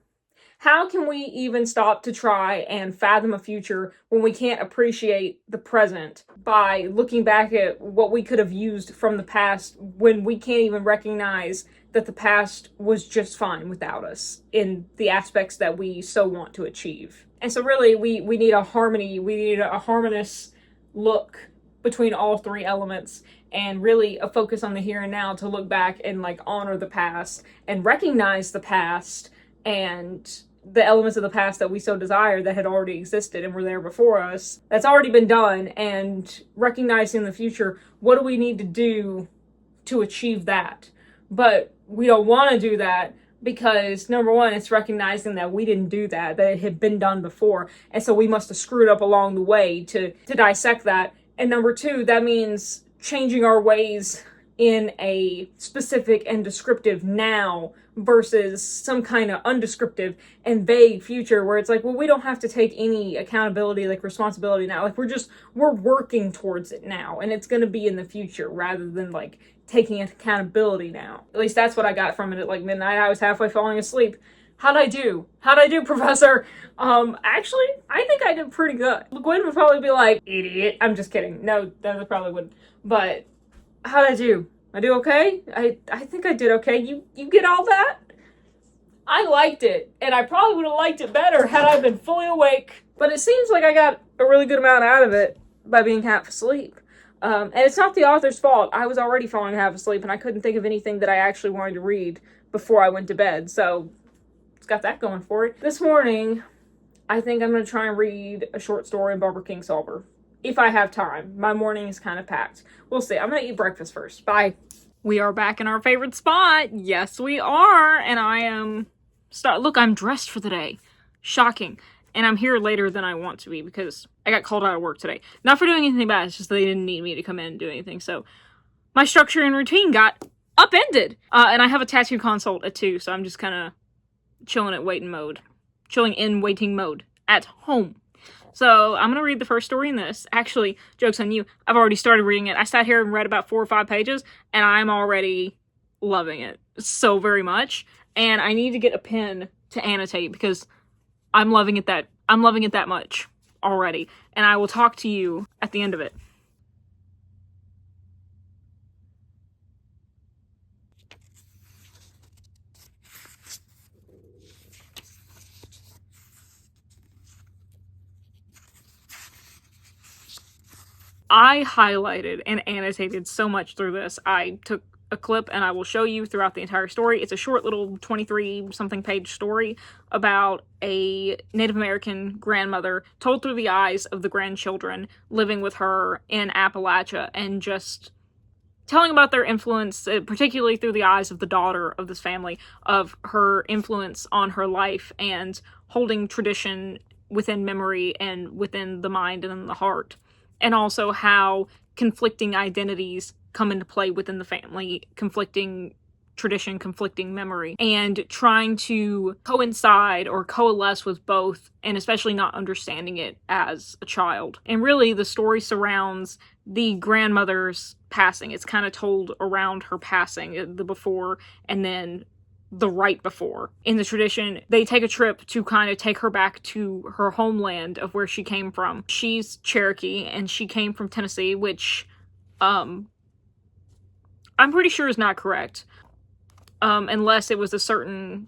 can we even stop to try and fathom a future when we can't appreciate the present by looking back at what we could have used from the past when we can't even recognize that the past was just fine without us in the aspects that we so want to achieve? And so really, we need a harmony, we need a harmonious look between all three elements, and really a focus on the here and now to look back and honor the past and recognize the past and the elements of the past that we so desire that had already existed and were there before us. That's already been done, and recognizing the future, what do we need to do to achieve that? But we don't want to do that because, number one, it's recognizing that we didn't do that it had been done before, and so we must have screwed up along the way to dissect that. And number two, that means changing our ways in a specific and descriptive now versus some kind of undescriptive and vague future where it's we don't have to take any accountability, responsibility now. We're working towards it now, and it's going to be in the future rather than taking accountability now. At least that's what I got from it at midnight. I was halfway falling asleep. How'd I do, Professor? Actually, I think I did pretty good. Gwen would probably be like, idiot. I'm just kidding. No, that probably wouldn't. But how'd I do? I do okay? I think I did okay. You get all that? I liked it, and I probably would have liked it better had I been fully awake. But it seems like I got a really good amount out of it by being half asleep. And it's not the author's fault. I was already falling half asleep, and I couldn't think of anything that I actually wanted to read before I went to bed. So it's got that going for it. This morning, I think I'm going to try and read a short story in Barbara Kingsolver. If I have time. My morning is kind of packed. We'll see. I'm going to eat breakfast first. Bye. We are back in our favorite spot. Yes, we are. And I am... Look, I'm dressed for the day. Shocking. And I'm here later than I want to be because I got called out of work today. Not for doing anything bad. It's just they didn't need me to come in and do anything. So my structure and routine got upended. And I have a tattoo consult at 2. So I'm just kind of chilling in waiting mode at home. So I'm going to read the first story in this. Actually, joke's on you, I've already started reading it. I sat here and read about 4 or 5 pages, and I'm already loving it so very much. And I need to get a pen to annotate because I'm loving it that much already. And I will talk to you at the end of it. I highlighted and annotated so much through this. I took a clip and I will show you throughout the entire story. It's a short little 23-something page story about a Native American grandmother told through the eyes of the grandchildren living with her in Appalachia and just telling about their influence, particularly through the eyes of the daughter of this family, of her influence on her life and holding tradition within memory and within the mind and in the heart. And also how conflicting identities come into play within the family, conflicting tradition, conflicting memory, and trying to coincide or coalesce with both, and especially not understanding it as a child. And really, the story surrounds the grandmother's passing. It's kind of told around her passing, the before and then the right before. In the tradition, they take a trip to kind of take her back to her homeland of where she came from. She's Cherokee, and she came from Tennessee, which, I'm pretty sure is not correct. Unless it was a certain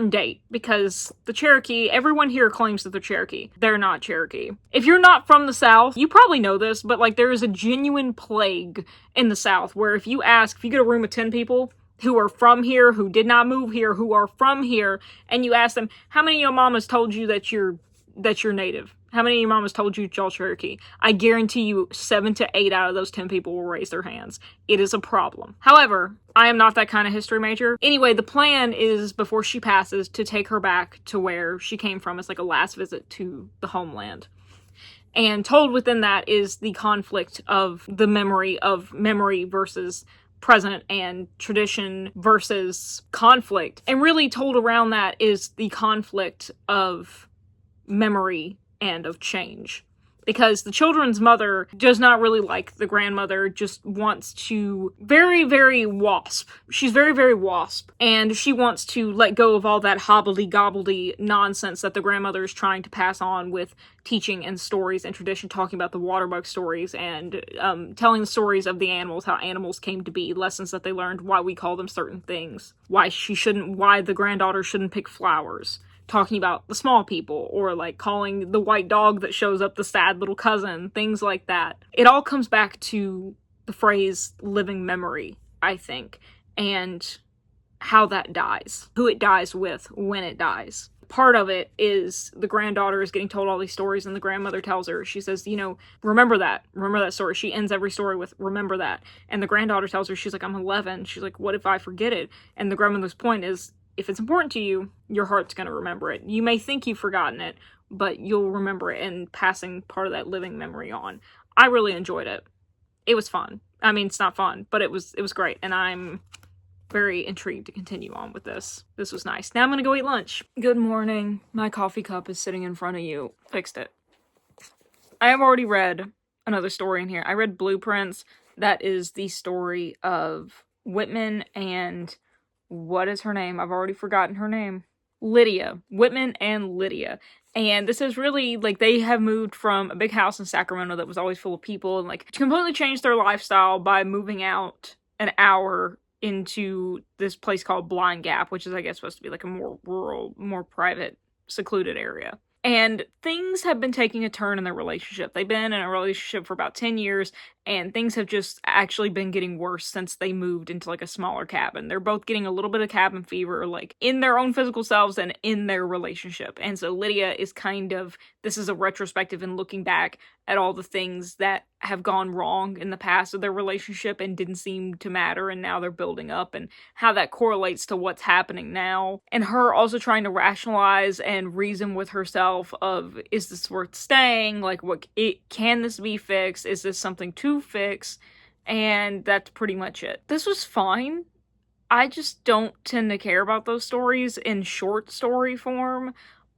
date, because the Cherokee, everyone here claims that they're Cherokee. They're not Cherokee. If you're not from the South, you probably know this, but there is a genuine plague in the South where if you get a room of 10 people who are from here, who did not move here, who are from here, and you ask them, how many of your mamas told you that you're native? How many of your mamas told you y'all Cherokee? I guarantee you 7 to 8 out of those 10 people will raise their hands. It is a problem. However, I am not that kind of history major. Anyway, the plan is, before she passes, to take her back to where she came from. It's like a last visit to the homeland. And told within that is the conflict of the memory versus present, and tradition versus conflict. And really told around that is the conflict of memory and of change. Because the children's mother does not really like the grandmother, just wants to she's very wasp, and she wants to let go of all that hobbledy-gobbledy nonsense that the grandmother is trying to pass on with teaching and stories and tradition, talking about the waterbug stories and telling the stories of the animals, how animals came to be, lessons that they learned, why we call them certain things, why the granddaughter shouldn't pick flowers. Talking about the small people, or like calling the white dog that shows up the sad little cousin, things like that. It all comes back to the phrase living memory, I think, and how that dies, who it dies with, when it dies. Part of it is the granddaughter is getting told all these stories, and the grandmother tells her, she says, remember that story. She ends every story with, remember that. And the granddaughter tells her, she's like, I'm 11. She's like, what if I forget it? And the grandmother's point is, if it's important to you, your heart's going to remember it. You may think you've forgotten it, but you'll remember it, and passing part of that living memory on. I really enjoyed it. It was fun. I mean, it's not fun, but it was great, and I'm very intrigued to continue on with this. This was nice. Now I'm going to go eat lunch. Good morning. My coffee cup is sitting in front of you. Fixed it. I have already read another story in here. I read Blueprints. That is the story of Whitman and... what is her name? I've already forgotten her name. Lydia. Whitman and Lydia. And this is really, like, they have moved from a big house in Sacramento that was always full of people, and, like, completely changed their lifestyle by moving out an hour into this place called Blind Gap, which is, I guess, supposed to be, like, a more rural, more private, secluded area. And things have been taking a turn in their relationship. They've been in a relationship for about 10 years, and things have just actually been getting worse since they moved into, like, a smaller cabin. They're both getting a little bit of cabin fever, like, in their own physical selves and in their relationship. And so Lydia is this is a retrospective and looking back at all the things that have gone wrong in the past of their relationship and didn't seem to matter, and now they're building up, and how that correlates to what's happening now. And her also trying to rationalize and reason with herself of, is this worth staying? Like, can this be fixed? Is this something to fix? And that's pretty much it. This was fine. I just don't tend to care about those stories in short story form.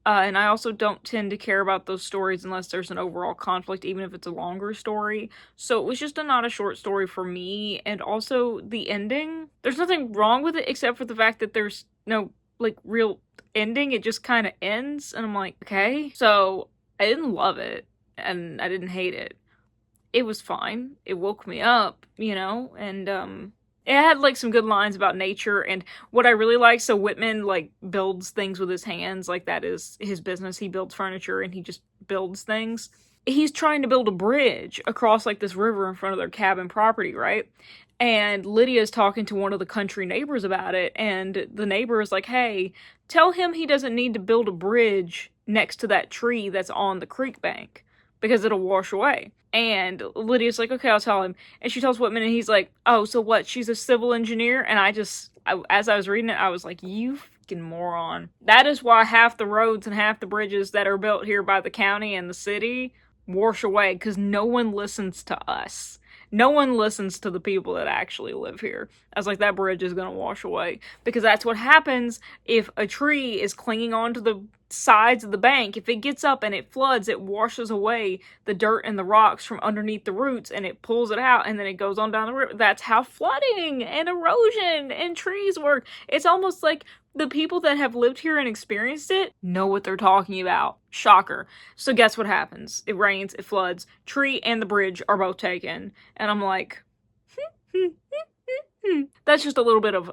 And I also don't tend to care about those stories unless there's an overall conflict, even if it's a longer story. So it was just not a short story for me. And also, the ending, there's nothing wrong with it except for the fact that there's no, like, real ending. It just kind of ends. And I'm like, okay. So I didn't love it, and I didn't hate it. It was fine. It woke me up, and it had, like, some good lines about nature, and what I really like, so Whitman, like, builds things with his hands, like, that is his business. He builds furniture, and he just builds things. He's trying to build a bridge across, like, this river in front of their cabin property, right? And Lydia's talking to one of the country neighbors about it, and the neighbor is like, hey, tell him he doesn't need to build a bridge next to that tree that's on the creek bank, because it'll wash away. And Lydia's like, okay, I'll tell him. And she tells Whitman, and he's like, oh, so what? She's a civil engineer? And as I was reading it, I was like, you fucking moron. That is why half the roads and half the bridges that are built here by the county and the city wash away, because no one listens to us. No one listens to the people that actually live here. I was like, that bridge is going to wash away. Because that's what happens if a tree is clinging onto the sides of the bank. If it gets up and it floods, it washes away the dirt and the rocks from underneath the roots, and it pulls it out, and then it goes on down the river. That's how flooding and erosion and trees work. It's almost like the people that have lived here and experienced it know what they're talking about. Shocker. So guess what happens? It rains, it floods, tree and the bridge are both taken. And I'm like, that's just a little bit of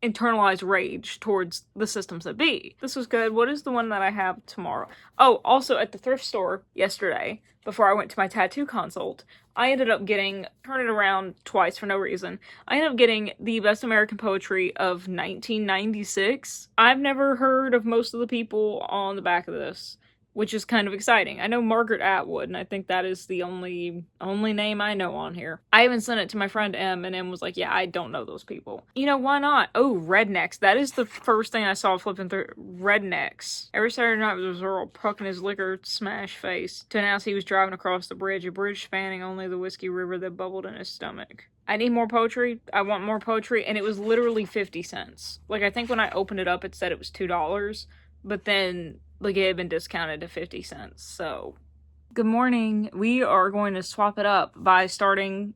internalized rage towards the systems that be. This was good. What is the one that I have tomorrow? Oh, also at the thrift store yesterday, before I went to my tattoo consult, I ended up getting, turn it around twice for no reason, I ended up getting the Best American Poetry of 1996. I've never heard of most of the people on the back of this, which is kind of exciting. I know Margaret Atwood, and I think that is the only name I know on here. I even sent it to my friend M, and M was like, yeah, I don't know those people. You know, why not? Oh, Rednecks. That is the first thing I saw flipping through. Rednecks. Every Saturday night was Earl pucking his liquor smash face to announce he was driving across the bridge, a bridge spanning only the whiskey river that bubbled in his stomach. I need more poetry. I want more poetry, and it was literally 50 cents. Like, I think when I opened it up, it said it was $2, but then like it had been discounted to 50 cents, so. Good morning. We are going to swap it up by starting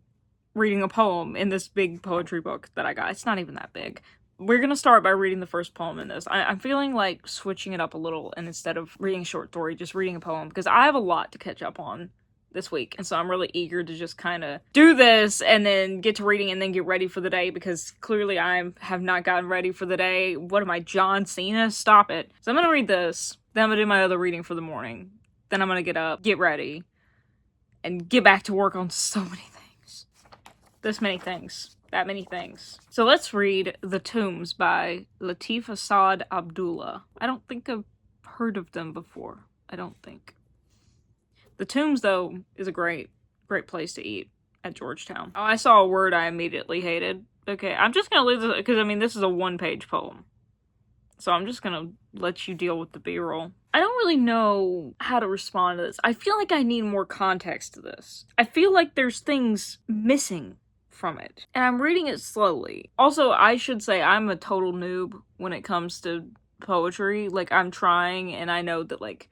reading a poem in this big poetry book that I got. It's not even that big. We're gonna start by reading the first poem in this. I'm feeling like switching it up a little, and instead of reading a short story, just reading a poem, because I have a lot to catch up on this week, and so I'm really eager to just kind of do this and then get to reading and then get ready for the day, because clearly I have not gotten ready for the day. What am I, John Cena? Stop it. So I'm gonna read this, then I'm gonna do my other reading for the morning, then I'm gonna get up, get ready, and get back to work on so many things. This many things. That many things. So let's read The Tombs by Latif Assad Abdullah. I don't think I've heard of them before. I don't think. The Tombs, though, is a great place to eat at Georgetown. Oh, I saw a word I immediately hated. Okay, I'm just gonna leave this, because, I mean, this is a one-page poem. So I'm just gonna let you deal with the B-roll. I don't really know how to respond to this. I feel like I need more context to this. I feel like there's things missing from it. And I'm reading it slowly. Also, I should say I'm a total noob when it comes to poetry. Like, I'm trying, and I know that, like,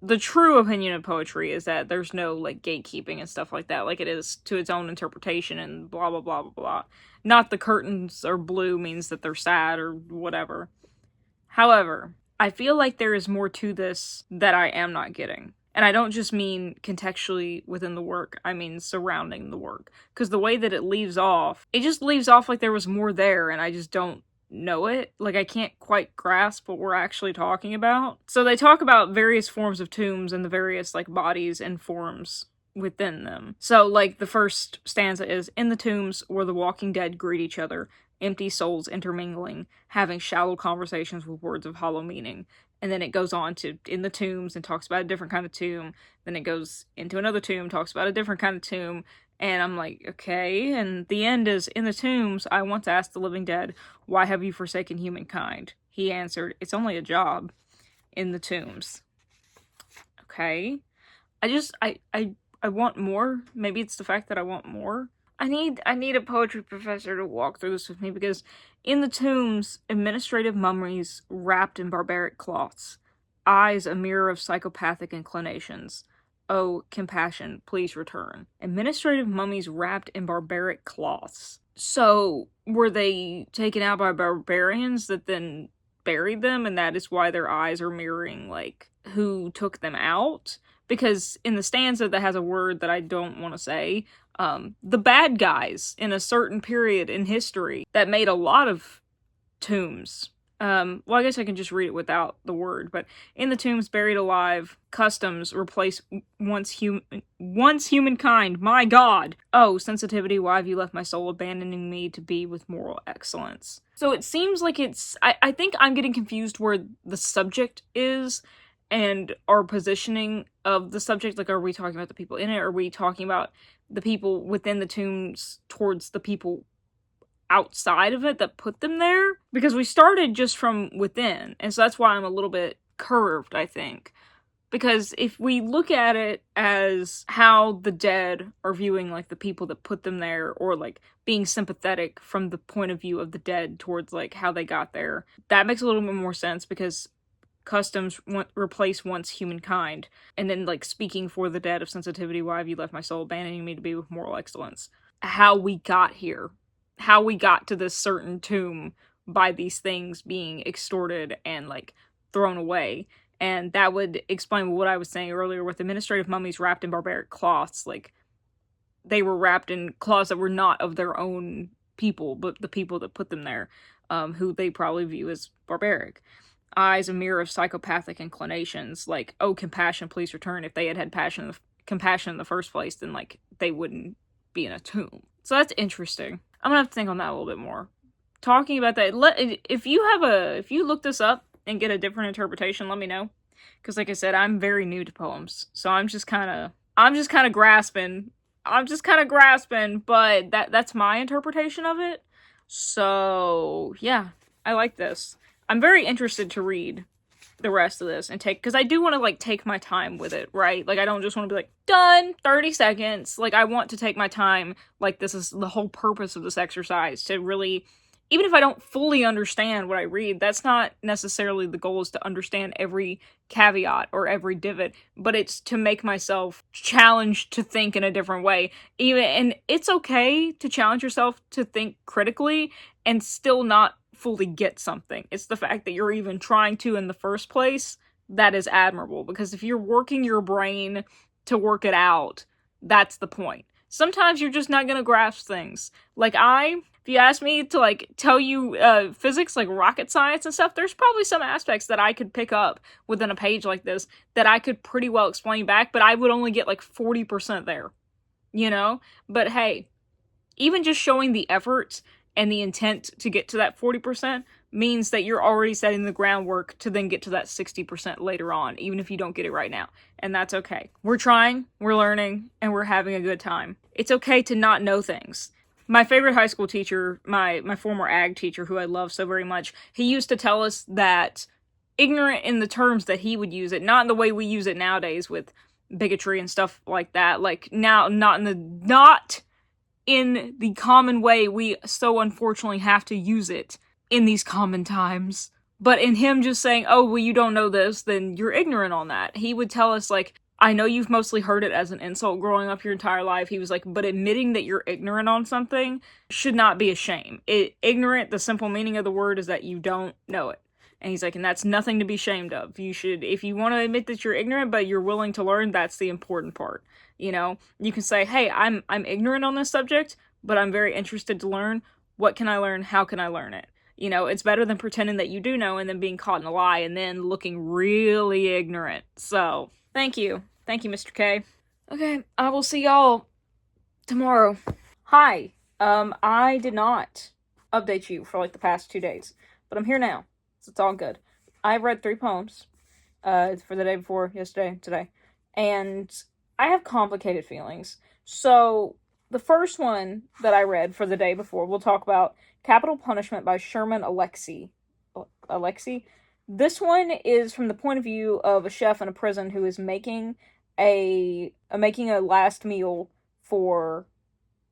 the true opinion of poetry is that there's no, like, gatekeeping and stuff like that, like it is to its own interpretation and blah, blah, blah, blah, blah. Not the curtains are blue means that they're sad or whatever. However, I feel like there is more to this that I am not getting. And I don't just mean contextually within the work, I mean surrounding the work. Because the way that it leaves off, it just leaves off like there was more there, and I just don't know it. Like, I can't quite grasp what we're actually talking about. So they talk about various forms of tombs and the various, like, bodies and forms within them. So, like, the first stanza is, in the tombs where the walking dead greet each other, empty souls intermingling, having shallow conversations with words of hollow meaning. And then it goes on to in the tombs and talks about a different kind of tomb. Then it goes into another tomb, talks about a different kind of tomb. And I'm like, okay. And the end is, in the tombs, I once asked the living dead, why have you forsaken humankind? He answered, it's only a job. In the tombs. Okay. I want more. Maybe it's the fact that I want more. I need a poetry professor to walk through this with me, because in the tombs, administrative mummies wrapped in barbaric cloths, eyes a mirror of psychopathic inclinations. Oh, compassion, please return. Administrative mummies wrapped in barbaric cloths. So, were they taken out by barbarians that then buried them, and that is why their eyes are mirroring, like, who took them out? Because in the stanza that has a word that I don't want to say, the bad guys in a certain period in history that made a lot of tombs. Well, I guess I can just read it without the word, but in the tombs buried alive, customs replace once humankind, my god! Oh, sensitivity, why have you left my soul, abandoning me to be with moral excellence? So it seems like it's, I think I'm getting confused where the subject is, and our positioning of the subject. Like, are we talking about the people in it, or are we talking about the people within the tombs towards the people outside of it that put them there? Because we started just from within, and so that's why I'm a little bit curved, I think. Because if we look at it as how the dead are viewing, like, the people that put them there, or, like, being sympathetic from the point of view of the dead towards, like, how they got there, that makes a little bit more sense, because customs replace once humankind, and then, like, speaking for the dead of sensitivity, why have you left my soul, abandoning me to be with moral excellence. How we got here. How we got to this certain tomb by these things being extorted and, like, thrown away. And that would explain what I was saying earlier with administrative mummies wrapped in barbaric cloths. Like, they were wrapped in cloths that were not of their own people, but the people that put them there. who they probably view as barbaric. I is a mirror of psychopathic inclinations, like, oh, compassion, please return. If they had had compassion in the first place, then, like, they wouldn't be in a tomb. So that's interesting. I'm gonna have to think on that a little bit more. Talking about that, if you look this up and get a different interpretation, let me know. Because like I said, I'm very new to poems, so I'm just kind of grasping. But that's my interpretation of it. So yeah, I like this. I'm very interested to read the rest of this and because I do want to, like, take my time with it, right? Like, I don't just want to be like, done, 30 seconds. Like, I want to take my time. Like, this is the whole purpose of this exercise, to really, even if I don't fully understand what I read, that's not necessarily the goal, is to understand every caveat or every divot, but it's to make myself challenged to think in a different way. And it's okay to challenge yourself to think critically and still not fully get something. It's the fact that you're even trying to in the first place that is admirable, because if you're working your brain to work it out, that's the point. Sometimes you're just not gonna grasp things. Like, if you ask me to, like, tell you physics, like rocket science and stuff, there's probably some aspects that I could pick up within a page like this that I could pretty well explain back, but I would only get like 40% there, you know? But hey, even just showing the effort and the intent to get to that 40% means that you're already setting the groundwork to then get to that 60% later on, even if you don't get it right now. And that's okay. We're trying, we're learning, and we're having a good time. It's okay to not know things. My favorite high school teacher, my former ag teacher, who I love so very much, he used to tell us that ignorant in the terms that he would use it, not in the way we use it nowadays with bigotry and stuff like that. Like, now, not in the common way we so unfortunately have to use it in these common times. But in him just saying, oh, well, you don't know this, then you're ignorant on that. He would tell us, like, I know you've mostly heard it as an insult growing up your entire life. He was like, but admitting that you're ignorant on something should not be a shame. Ignorant, the simple meaning of the word is that you don't know it. And he's like, and that's nothing to be ashamed of. You should, if you want to admit that you're ignorant, but you're willing to learn, that's the important part. You know, you can say, hey, I'm ignorant on this subject, but I'm very interested to learn. What can I learn? How can I learn it? You know, it's better than pretending that you do know and then being caught in a lie and then looking really ignorant. So, thank you. Thank you, Mr. K. Okay, I will see y'all tomorrow. Hi. I did not update you for, like, the past 2 days, but I'm here now, so it's all good. I've read 3 poems, for the day before, yesterday, today, and I have complicated feelings. So, the first one that I read for the day before, we'll talk about Capital Punishment by Sherman Alexie. This one is from the point of view of a chef in a prison who is making a last meal for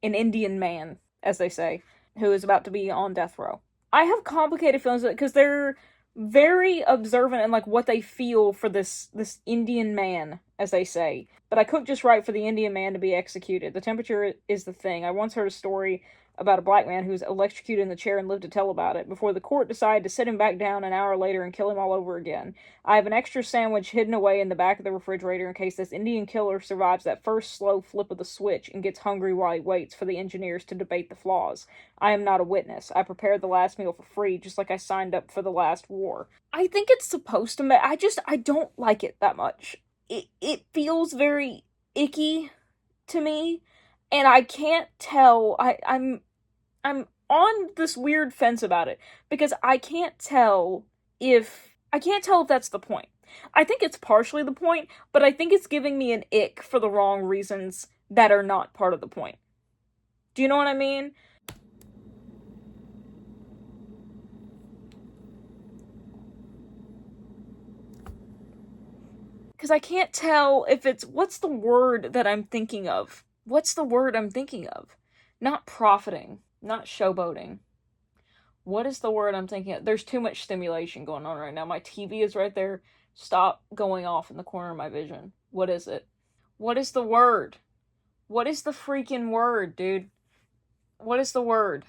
an Indian man, as they say, who is about to be on death row. I have complicated feelings because they're very observant in, like, what they feel for this Indian man, as they say. But I cook just right for the Indian man to be executed. The temperature is the thing. I once heard a story about a black man who was electrocuted in the chair and lived to tell about it, before the court decided to sit him back down an hour later and kill him all over again. I have an extra sandwich hidden away in the back of the refrigerator in case this Indian killer survives that first slow flip of the switch and gets hungry while he waits for the engineers to debate the flaws. I am not a witness. I prepared the last meal for free, just like I signed up for the last war. I think it's supposed to I don't like it that much. It feels very icky to me, and I can't tell. I'm on this weird fence about it, because I can't tell if that's the point. I think it's partially the point, but I think it's giving me an ick for the wrong reasons that are not part of the point. Do you know what I mean? Because I can't tell if it's, what's the word that I'm thinking of? What's the word I'm thinking of? Not profiting. Not showboating. What is the word I'm thinking of? There's too much stimulation going on right now. My TV is right there. Stop going off in the corner of my vision. What is it? What is the word? What is the freaking word, dude? What is the word?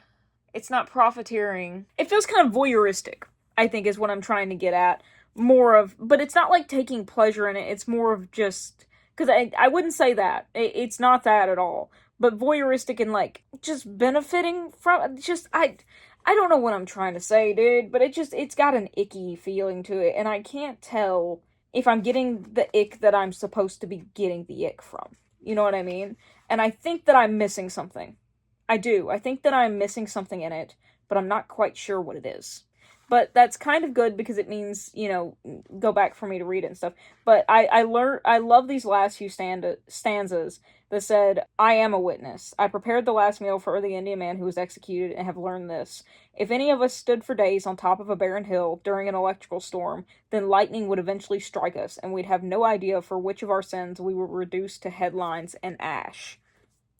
It's not profiteering. It feels kind of voyeuristic, I think, is what I'm trying to get at. But it's not like taking pleasure in it. It's more of just, because I wouldn't say that. It's not that at all. But voyeuristic and, like, just benefiting from, just, I I don't know what I'm trying to say, dude, but it's got an icky feeling to it, and I can't tell if I'm getting the ick that I'm supposed to be getting the ick from. You know what I mean? And I think that I'm missing something. I do. I think that I'm missing something in it, but I'm not quite sure what it is. But that's kind of good because it means, go back for me to read it and stuff. But I love these last few stanzas that said, I am a witness. I prepared the last meal for the Indian man who was executed and have learned this. If any of us stood for days on top of a barren hill during an electrical storm, then lightning would eventually strike us, and we'd have no idea for which of our sins we were reduced to headlines and ash.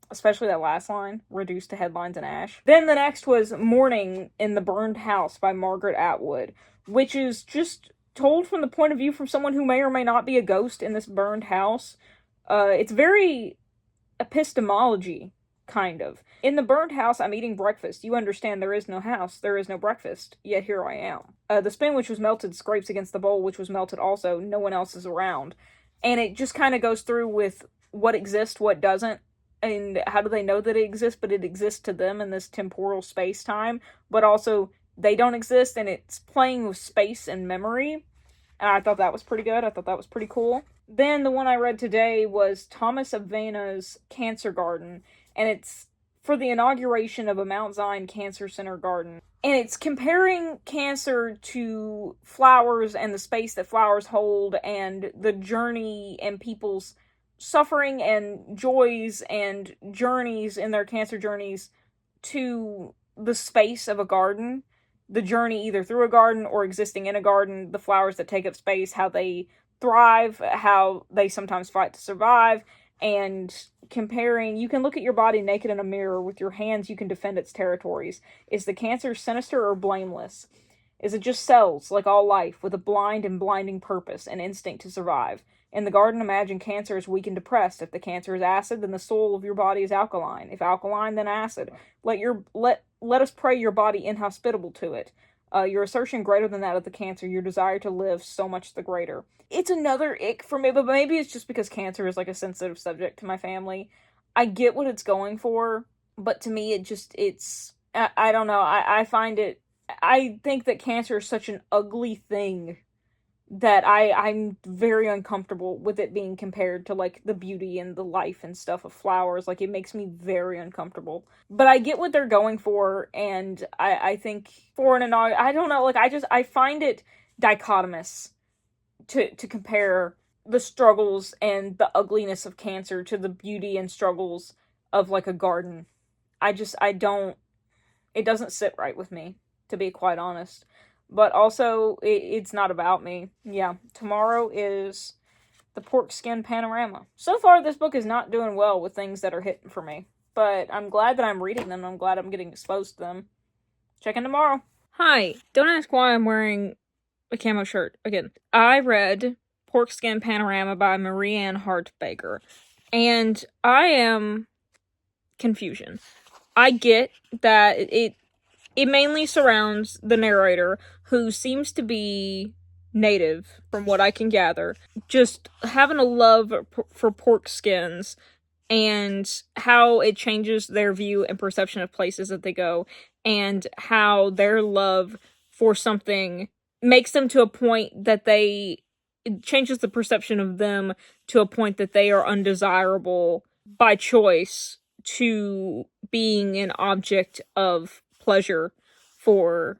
Especially that last line, reduced to headlines and ash. Then the next was Morning in the Burned House by Margaret Atwood, which is just told from the point of view from someone who may or may not be a ghost in this burned house. It's very epistemology, kind of. In the burned house, I'm eating breakfast. You understand there is no house, there is no breakfast, yet here I am. The spoon which was melted scrapes against the bowl which was melted also, no one else is around. And it just kind of goes through with what exists, what doesn't, and how do they know that it exists, but it exists to them in this temporal space-time, but also they don't exist, and it's playing with space and memory. And I thought that was pretty good. I thought that was pretty cool. Then the one I read today was Thomas Avena's Cancer Garden, and it's for the inauguration of a Mount Zion Cancer Center garden. And it's comparing cancer to flowers and the space that flowers hold and the journey and people's suffering and joys and journeys in their cancer journeys to the space of a garden. The journey either through a garden or existing in a garden, the flowers that take up space, how they thrive, how they sometimes fight to survive, and comparing, you can look at your body naked in a mirror. With your hands you can defend its territories. Is the cancer sinister or blameless? Is it just cells, like all life, with a blind and blinding purpose, an instinct to survive? In the garden, imagine cancer is weak and depressed. If the cancer is acid, then the soul of your body is alkaline. If alkaline, then acid. Let us pray your body inhospitable to it. Your assertion greater than that of the cancer, your desire to live so much the greater. It's another ick for me, but maybe it's just because cancer is like a sensitive subject to my family. I get what it's going for, but to me I don't know, I think that cancer is such an ugly thing that I'm very uncomfortable with it being compared to, like, the beauty and the life and stuff of flowers. Like, it makes me very uncomfortable. But I get what they're going for, and I think for I don't know, like, I find it dichotomous to compare the struggles and the ugliness of cancer to the beauty and struggles of, like, a garden. It doesn't sit right with me, to be quite honest. But also, it's not about me. Yeah, tomorrow is the pork skin panorama. So far, this book is not doing well with things that are hitting for me. But I'm glad that I'm reading them. I'm glad I'm getting exposed to them. Check in tomorrow. Hi, don't ask why I'm wearing a camo shirt again. I read Pork Skin Panorama by Marianne Hartbaker, and I am confusion. I get that it mainly surrounds the narrator, who seems to be native, from what I can gather, just having a love for pork skins, and how it changes their view and perception of places that they go, and how their love for something makes them to a point that it changes the perception of them to a point that they are undesirable by choice to being an object of pleasure for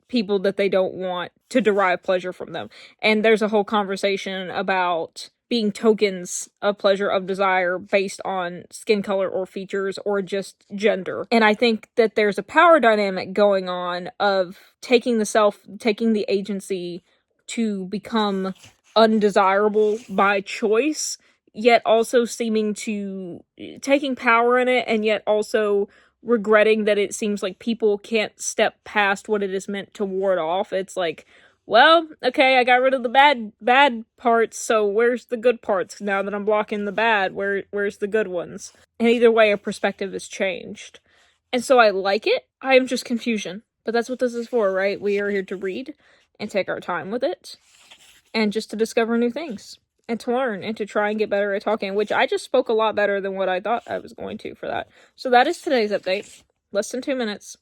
people that they don't want to derive pleasure from them. And there's a whole conversation about being tokens of pleasure, of desire, based on skin color or features or just gender. And I think that there's a power dynamic going on of taking the agency to become undesirable by choice, yet also taking power in it, and yet also regretting that it seems like people can't step past what it is meant to ward off. It's like, well, okay, I got rid of the bad parts, so where's the good parts? Now that I'm blocking the bad, where's the good ones? And either way, a perspective is changed. And so I like it. I am just confusion. But that's what this is for, right? We are here to read and take our time with it, and just to discover new things, and to learn, and to try and get better at talking, which I just spoke a lot better than what I thought I was going to for that. So that is today's update. Less than 2 minutes.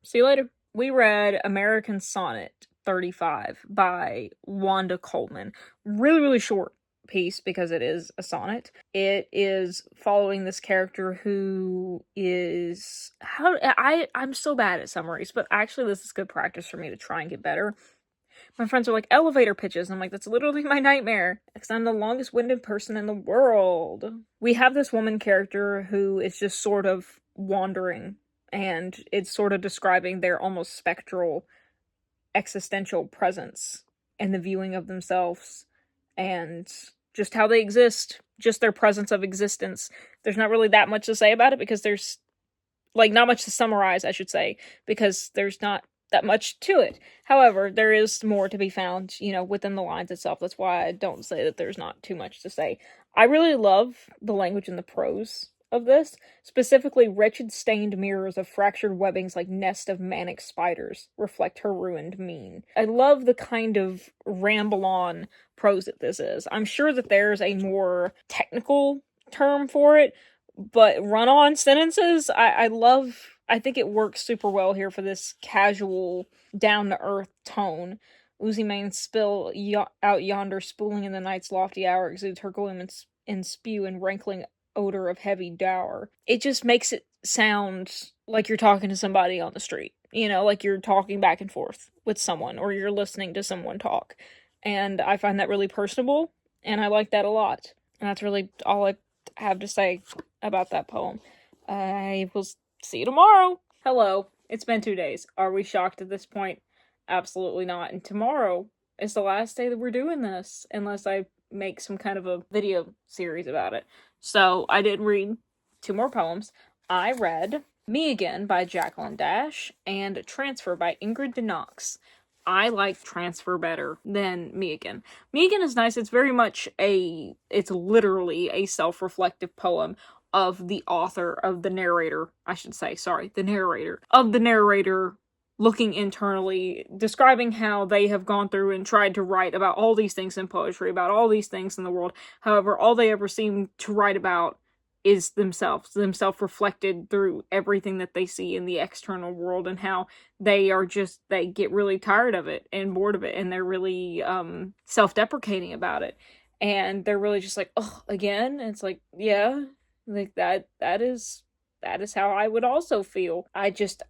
See you later. We read American Sonnet 35 by Wanda Coleman. Really, really short piece because it is a sonnet. It is following this character who is I'm so bad at summaries, but actually this is good practice for me to try and get better. My friends are like, elevator pitches. And I'm like, that's literally my nightmare because I'm the longest winded person in the world. We have this woman character who is just sort of wandering, and it's sort of describing their almost spectral existential presence and the viewing of themselves and just how they exist, just their presence of existence. There's not really that much to say about it because there's not much to summarize, I should say, because there's not that much to it. However, there is more to be found, within the lines itself. That's why I don't say that there's not too much to say. I really love the language and the prose of this, specifically wretched stained mirrors of fractured webbings like nest of manic spiders reflect her ruined mien. I love the kind of ramble-on prose that this is. I'm sure that there's a more technical term for it, but run-on sentences, I think it works super well here for this casual, down-to-earth tone. Oozy manes spill out yonder, spooling in the night's lofty hour, exudes her gloom and spew and rankling odor of heavy dour. It just makes it sound like you're talking to somebody on the street. Like you're talking back and forth with someone, or you're listening to someone talk. And I find that really personable, and I like that a lot. And that's really all I have to say about that poem. I will see you tomorrow. Hello. It's been 2 days. Are we shocked at this point? Absolutely not. And tomorrow is the last day that we're doing this, unless I make some kind of a video series about it. So I did read 2 more poems. I read Me Again by Jacqueline Dash and Transfer by Ingrid DeNox. I like Transfer better than Me Again. Me Again is nice. It's very much it's literally a self-reflective poem of the author, of the narrator, I should say, sorry, the narrator, of the narrator looking internally, describing how they have gone through and tried to write about all these things in poetry, about all these things in the world. However, all they ever seem to write about is themselves reflected through everything that they see in the external world, and how they get really tired of it and bored of it, and they're really self-deprecating about it, and they're really just like, oh, again? And it's like, yeah, like that is how I would also feel. I get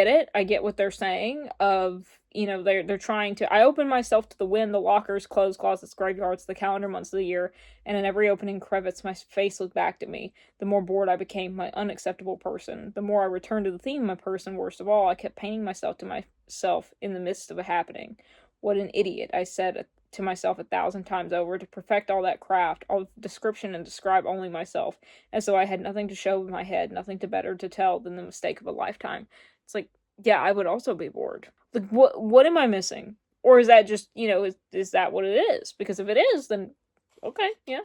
it. I get what they're saying of, they're trying to, I open myself to the wind, the lockers, clothes closets, graveyards, the calendar months of the year, and in every opening crevice my face looked back at me. The more bored I became, my unacceptable person. The more I returned to the theme of my person, worst of all, I kept painting myself to myself in the midst of a happening. What an idiot, I said to myself 1,000 times over, to perfect all that craft, all description, and describe only myself, as though I had nothing to show with my head, nothing to better to tell than the mistake of a lifetime. It's like, yeah, I would also be bored. Like, what am I missing? Or is that just, is that what it is? Because if it is, then okay, yeah.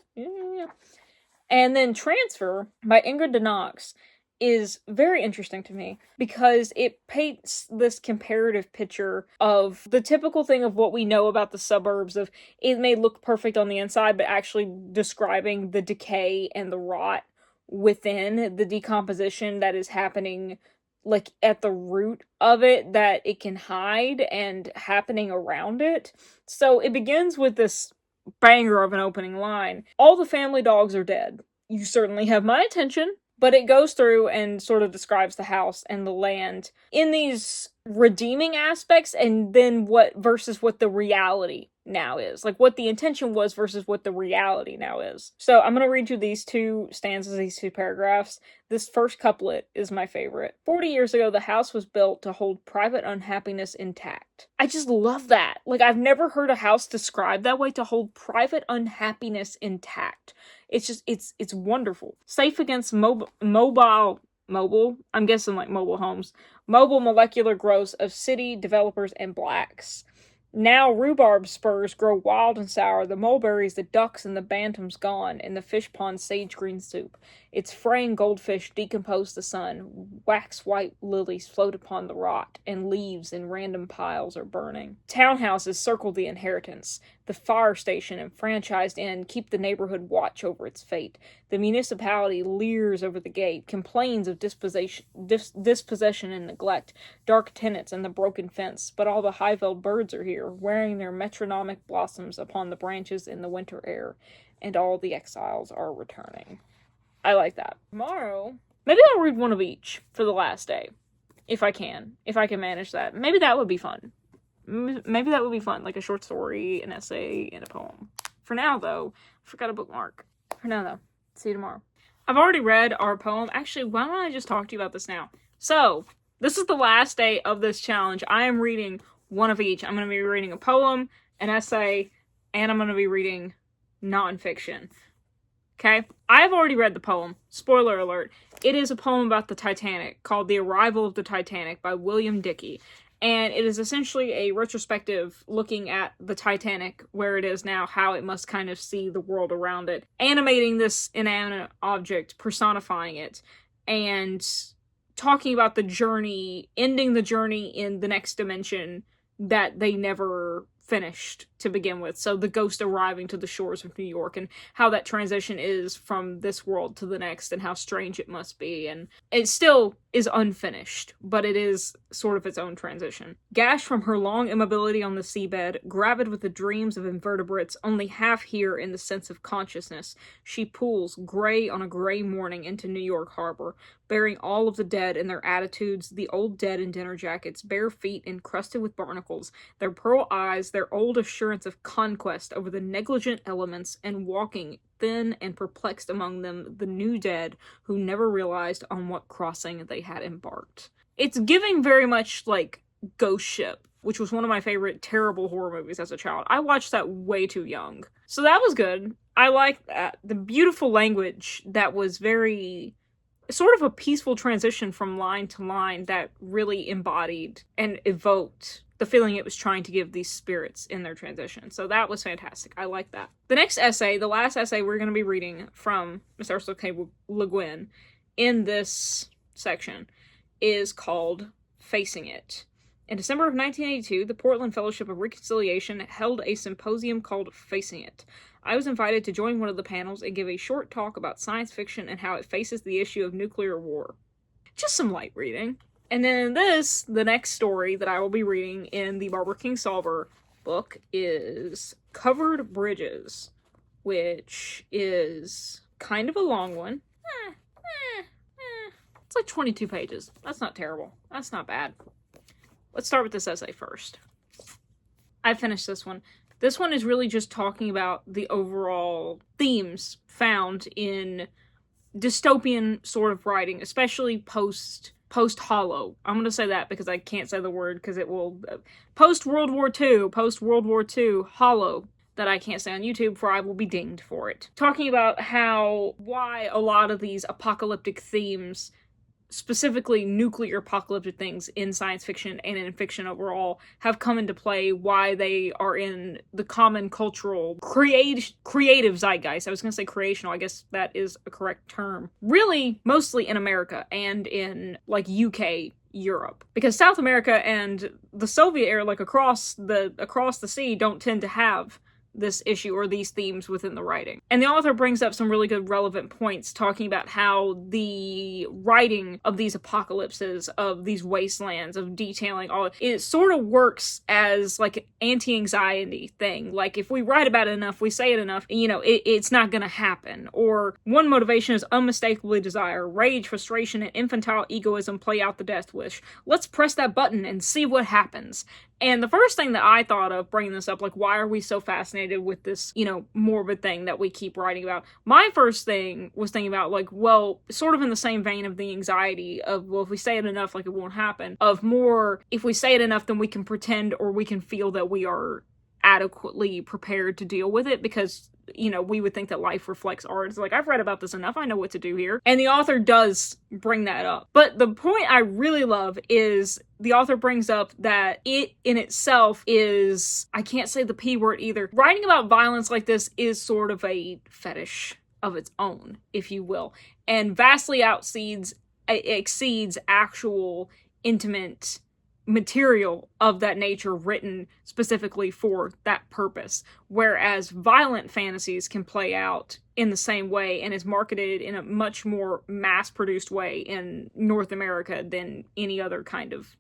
And then Transfer by Ingrid DeNox is very interesting to me because it paints this comparative picture of the typical thing of what we know about the suburbs, of it may look perfect on the inside, but actually describing the decay and the rot within, the decomposition that is happening like at the root of it, that it can hide, and happening around it. So it begins with this banger of an opening line. All the family dogs are dead. You certainly have my attention. But it goes through and sort of describes the house and the land in these redeeming aspects, and then what the reality now is. Like what the intention was versus what the reality now is. So I'm going to read you these 2 stanzas, these 2 paragraphs. This first couplet is my favorite. 40 years ago, the house was built to hold private unhappiness intact. I just love that. Like, I've never heard a house described that way, to hold private unhappiness intact. It's just, it's wonderful. Safe against mobile, I'm guessing like mobile homes, mobile molecular growths of city developers and blacks. Now rhubarb spurs grow wild and sour, the mulberries, the ducks, and the bantams gone, and the fish pond sage green soup. Its fraying goldfish decompose the sun, wax white lilies float upon the rot, and leaves in random piles are burning. Townhouses circle the inheritance. The fire station and franchised inn keep the neighborhood watch over its fate. The municipality leers over the gate, complains of dispossession and neglect, dark tenants and the broken fence, but all the high-veiled birds are here, wearing their metronomic blossoms upon the branches in the winter air, and all the exiles are returning. I like that. Tomorrow, maybe I'll read one of each for the last day. If I can manage that. Maybe that would be fun. Like a short story, an essay, and a poem. For now, though, I forgot a bookmark. See you tomorrow. I've already read our poem. Actually, why don't I just talk to you about this now? So, this is the last day of this challenge. I am reading one of each. I'm going to be reading a poem, an essay, and I'm going to be reading nonfiction. Okay? I've already read the poem. Spoiler alert. It is a poem about the Titanic called The Arrival of the Titanic by William Dickey. And it is essentially a retrospective looking at the Titanic, where it is now, how it must kind of see the world around it. Animating this inanimate object, personifying it, and talking about the journey, ending the journey in the next dimension that they never finished to begin with. So the ghost arriving to the shores of New York, and how that transition is from this world to the next, and how strange it must be. And it still is unfinished, but it is sort of its own transition. Gashed from her long immobility on the seabed, gravid with the dreams of invertebrates, only half here in the sense of consciousness, she pulls, gray on a gray morning, into New York harbor, bearing all of the dead in their attitudes, the old dead in dinner jackets, bare feet encrusted with barnacles, their pearl eyes, their old assurance of conquest over the negligent elements, and walking, thin and perplexed among them, the new dead who never realized on what crossing they had embarked. It's giving very much like Ghost Ship, which was one of my favorite terrible horror movies as a child. I watched that way too young. So that was good. I like that. The beautiful language that was very sort of a peaceful transition from line to line that really embodied and evoked the feeling it was trying to give these spirits in their transition. So that was fantastic. I like that. The next essay, the last essay we're going to be reading from Miss Ursula K. Le Guin in this section is called Facing It. In December of 1982, the Portland Fellowship of Reconciliation held a symposium called Facing It. I was invited to join one of the panels and give a short talk about science fiction and how it faces the issue of nuclear war. Just some light reading. And then the next story that I will be reading in the Barbara Kingsolver book is Covered Bridges, which is kind of a long one. It's like 22 pages. That's not terrible. That's not bad. Let's start with this essay first. I finished this one. This one is really just talking about the overall themes found in dystopian sort of writing, especially post-Hollow. I'm going to say that because I can't say the word because it will... Post-World War II, Hollow, that I can't say on YouTube for I will be dinged for it. Talking about why a lot of these apocalyptic themes, specifically nuclear apocalyptic things in science fiction and in fiction overall, have come into play, why they are in the common cultural creative zeitgeist. I was going to say creational, I guess that is a correct term. Really, mostly in America and in, like, UK, Europe. Because South America and the Soviet era, like across the sea, don't tend to have this issue or these themes within the writing. And the author brings up some really good relevant points talking about how the writing of these apocalypses, of these wastelands, of detailing all it sort of works as like an anti-anxiety thing. Like if we write about it enough, we say it enough, it's not gonna happen. Or one motivation is unmistakably desire, rage, frustration, and infantile egoism play out the death wish. Let's press that button and see what happens. And the first thing that I thought of bringing this up, like, why are we so fascinated with this, morbid thing that we keep writing about? My first thing was thinking about, like, well, sort of in the same vein of the anxiety of, well, if we say it enough, like, it won't happen. Of more, if we say it enough, then we can pretend or we can feel that we are adequately prepared to deal with it because, we would think that life reflects art. It's like, I've read about this enough, I know what to do here. And the author does bring that up. But the point I really love is the author brings up that it in itself is, I can't say the P word either, writing about violence like this is sort of a fetish of its own, if you will, and vastly exceeds actual intimate material of that nature written specifically for that purpose, whereas violent fantasies can play out in the same way and is marketed in a much more mass-produced way in North America than any other kind of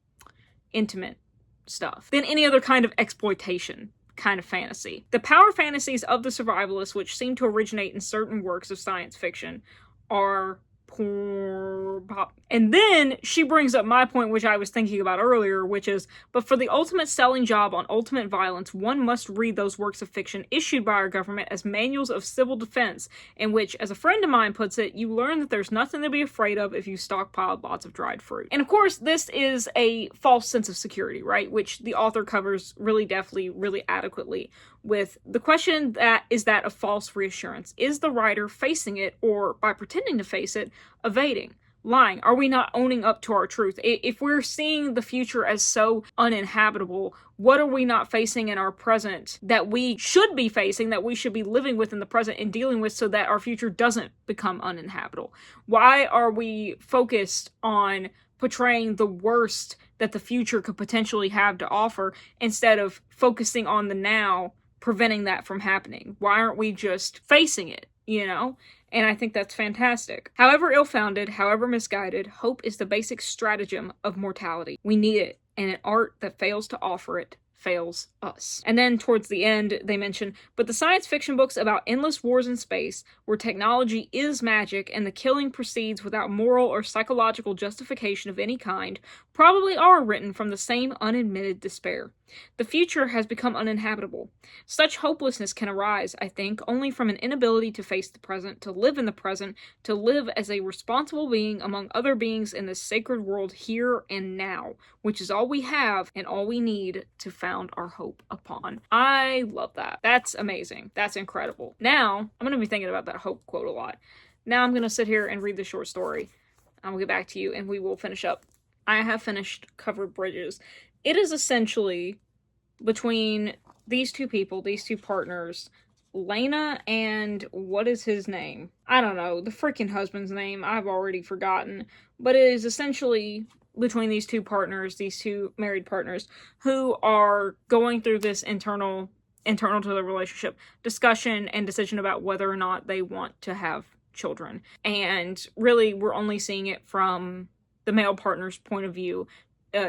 intimate stuff, than any other kind of exploitation kind of fantasy. The power fantasies of the survivalists, which seem to originate in certain works of science fiction, are poor pop. And then she brings up my point, which I was thinking about earlier, which is, but for the ultimate selling job on ultimate violence, one must read those works of fiction issued by our government as manuals of civil defense, in which, as a friend of mine puts it, you learn that there's nothing to be afraid of if you stockpiled lots of dried fruit. And of course, this is a false sense of security, right? Which the author covers really deftly, really adequately, with the question that is that of false reassurance. Is the writer facing it, or by pretending to face it, evading, lying? Are we not owning up to our truth? If we're seeing the future as so uninhabitable, what are we not facing in our present that we should be facing, that we should be living with in the present and dealing with so that our future doesn't become uninhabitable? Why are we focused on portraying the worst that the future could potentially have to offer instead of focusing on the now, preventing that from happening? Why aren't we just facing it, you know? And I think that's fantastic. However ill-founded, however misguided, hope is the basic stratagem of mortality. We need it, and an art that fails to offer it fails us. And then towards the end, they mention, but the science fiction books about endless wars in space, where technology is magic and the killing proceeds without moral or psychological justification of any kind, probably are written from the same unadmitted despair. The future has become uninhabitable. Such hopelessness can arise, I think, only from an inability to face the present, to live in the present, to live as a responsible being among other beings in this sacred world here and now, which is all we have and all we need to found our hope upon. I love that. That's amazing. That's incredible. Now, I'm going to be thinking about that hope quote a lot. Now I'm going to sit here and read the short story. I'll get back to you and we will finish up. I have finished Covered Bridges. It is essentially between these two people, these two partners, Lena and what is his name? I don't know, the freaking husband's name, I've already forgotten, but it is essentially between these two partners, these two married partners, who are going through this internal to the relationship discussion and decision about whether or not they want to have children. And really, we're only seeing it from the male partner's point of view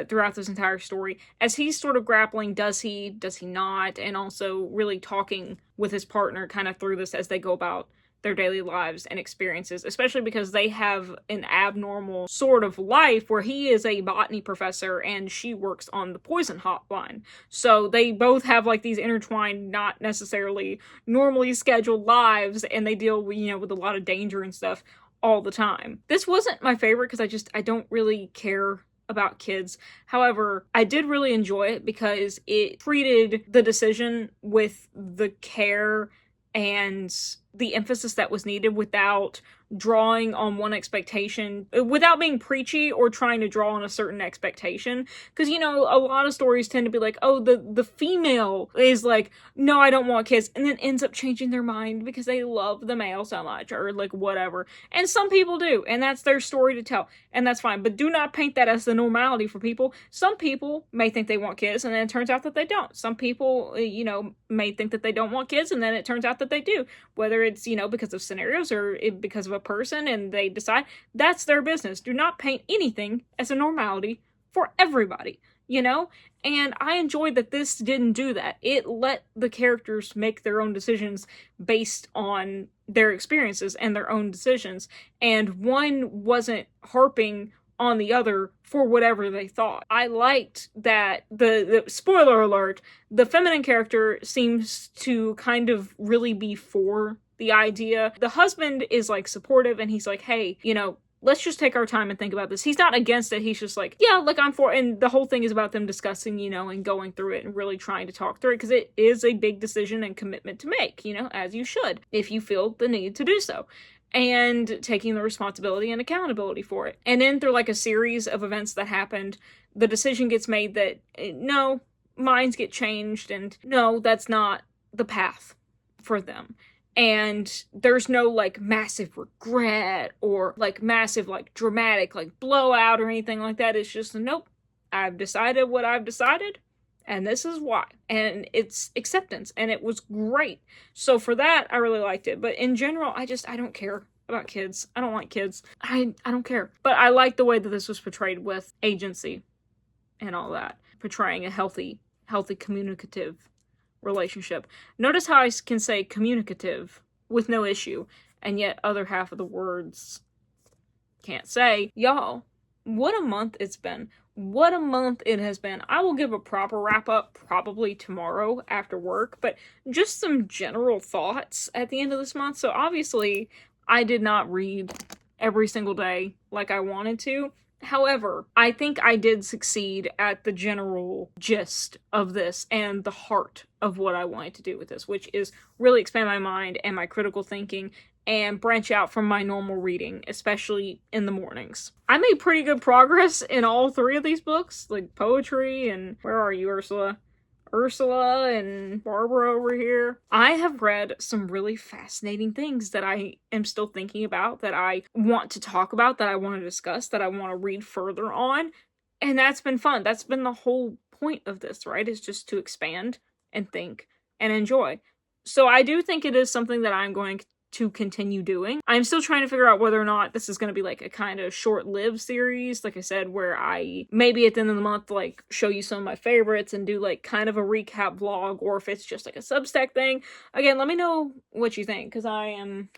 throughout this entire story, as he's sort of grappling, does he not, and also really talking with his partner kind of through this as they go about their daily lives and experiences, especially because they have an abnormal sort of life where he is a botany professor and she works on the poison hotline. So they both have like these intertwined, not necessarily normally scheduled lives, and they deal with, with a lot of danger and stuff all the time. This wasn't my favorite because I don't really care about kids. However, I did really enjoy it because it treated the decision with the care and the emphasis that was needed without drawing on one expectation, without being preachy or trying to draw on a certain expectation. Because, a lot of stories tend to be like, oh, the female is like, no, I don't want kids, and then ends up changing their mind because they love the male so much, or like whatever. And some people do, and that's their story to tell, and that's fine. But do not paint that as the normality for people. Some people may think they want kids, and then it turns out that they don't. Some people, may think that they don't want kids, and then it turns out that they do. Whether it's, because of scenarios or because of a person and they decide, that's their business. Do not paint anything as a normality for everybody, And I enjoyed that this didn't do that. It let the characters make their own decisions based on their experiences and their own decisions. And one wasn't harping on the other for whatever they thought. I liked that the spoiler alert, the feminine character seems to kind of really be for the idea. The husband is like supportive and he's like, hey, let's just take our time and think about this. He's not against it. He's just like, yeah, like I'm for it. And the whole thing is about them discussing, and going through it and really trying to talk through it, because it is a big decision and commitment to make, as you should, if you feel the need to do so. And taking the responsibility and accountability for it. And then through like a series of events that happened, the decision gets made that, no, minds get changed, and no, that's not the path for them. And there's no like massive regret or like massive like dramatic like blowout or anything like that. It's just, nope, I've decided what I've decided, and this is why. And it's acceptance, and it was great. So for that, I really liked it. But in general, I don't care about kids. I don't like kids. I don't care. But I like the way that this was portrayed with agency and all that. Portraying a healthy communicative relationship. Notice how I can say communicative with no issue, and yet other half of the words can't say. Y'all, what a month it's been. What a month it has been. I will give a proper wrap up probably tomorrow after work, but just some general thoughts at the end of this month. So obviously, I did not read every single day like I wanted to. However, I think I did succeed at the general gist of this and the heart of what I wanted to do with this, which is really expand my mind and my critical thinking and branch out from my normal reading, especially in the mornings. I made pretty good progress in all three of these books, like poetry and where are you, Ursula? Ursula and Barbara over here. I have read some really fascinating things that I am still thinking about, that I want to talk about, that I want to discuss, that I want to read further on. And that's been fun. That's been the whole point of this, right? Is just to expand and think and enjoy. So I do think it is something that I'm going to continue doing. I'm still trying to figure out whether or not this is going to be like a kind of short-lived series, like I said, where I maybe at the end of the month like show you some of my favorites and do like kind of a recap vlog, or if it's just like a Substack thing. Again, let me know what you think, because I'm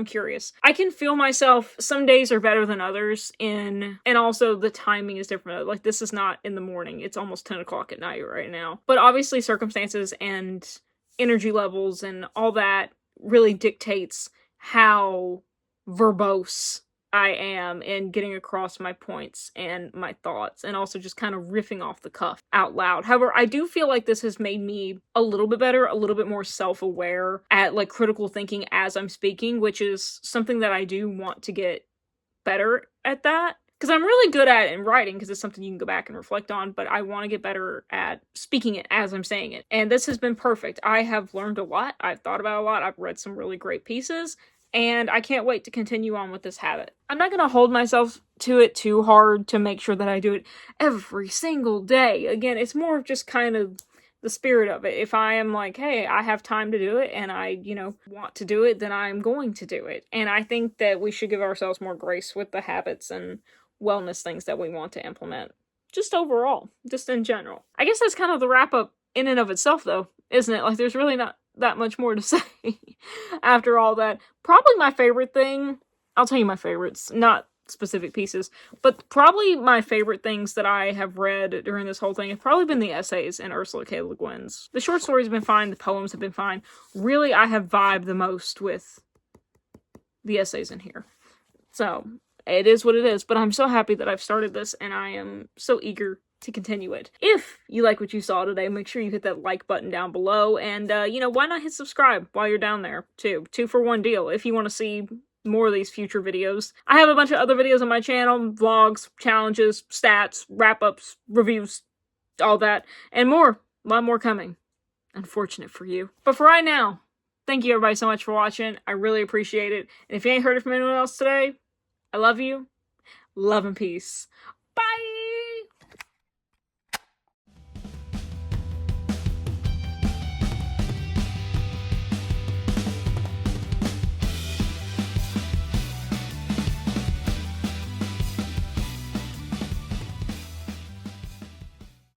curious. I can feel myself, some days are better than others and also the timing is different. Like this is not in the morning, it's almost 10 o'clock at night right now. But obviously circumstances and energy levels and all that really dictates how verbose I am in getting across my points and my thoughts, and also just kind of riffing off the cuff out loud. However, I do feel like this has made me a little bit better, a little bit more self-aware at like critical thinking as I'm speaking, which is something that I do want to get better at that. Because I'm really good at it in writing, because it's something you can go back and reflect on, but I want to get better at speaking it as I'm saying it. And this has been perfect. I have learned a lot. I've thought about a lot. I've read some really great pieces. And I can't wait to continue on with this habit. I'm not going to hold myself to it too hard to make sure that I do it every single day. Again, it's more of just kind of the spirit of it. If I am like, hey, I have time to do it and I, want to do it, then I'm going to do it. And I think that we should give ourselves more grace with the habits and wellness things that we want to implement. Just overall, just in general. I guess that's kind of the wrap up in and of itself though, isn't it? Like there's really not that much more to say after all that. Probably my favorite thing, I'll tell you my favorites, not specific pieces, but probably my favorite things that I have read during this whole thing have probably been the essays in Ursula K. Le Guin's. The short stories have been fine, the poems have been fine. Really, I have vibed the most with the essays in here. So, it is what it is, but I'm so happy that I've started this, and I am so eager to continue it. If you like what you saw today, make sure you hit that like button down below, and, why not hit subscribe while you're down there, too. 2-for-1 deal, if you want to see more of these future videos. I have a bunch of other videos on my channel, vlogs, challenges, stats, wrap-ups, reviews, all that, and more. A lot more coming. Unfortunate for you. But for right now, thank you everybody so much for watching. I really appreciate it. And if you ain't heard it from anyone else today, I love you. Love and peace.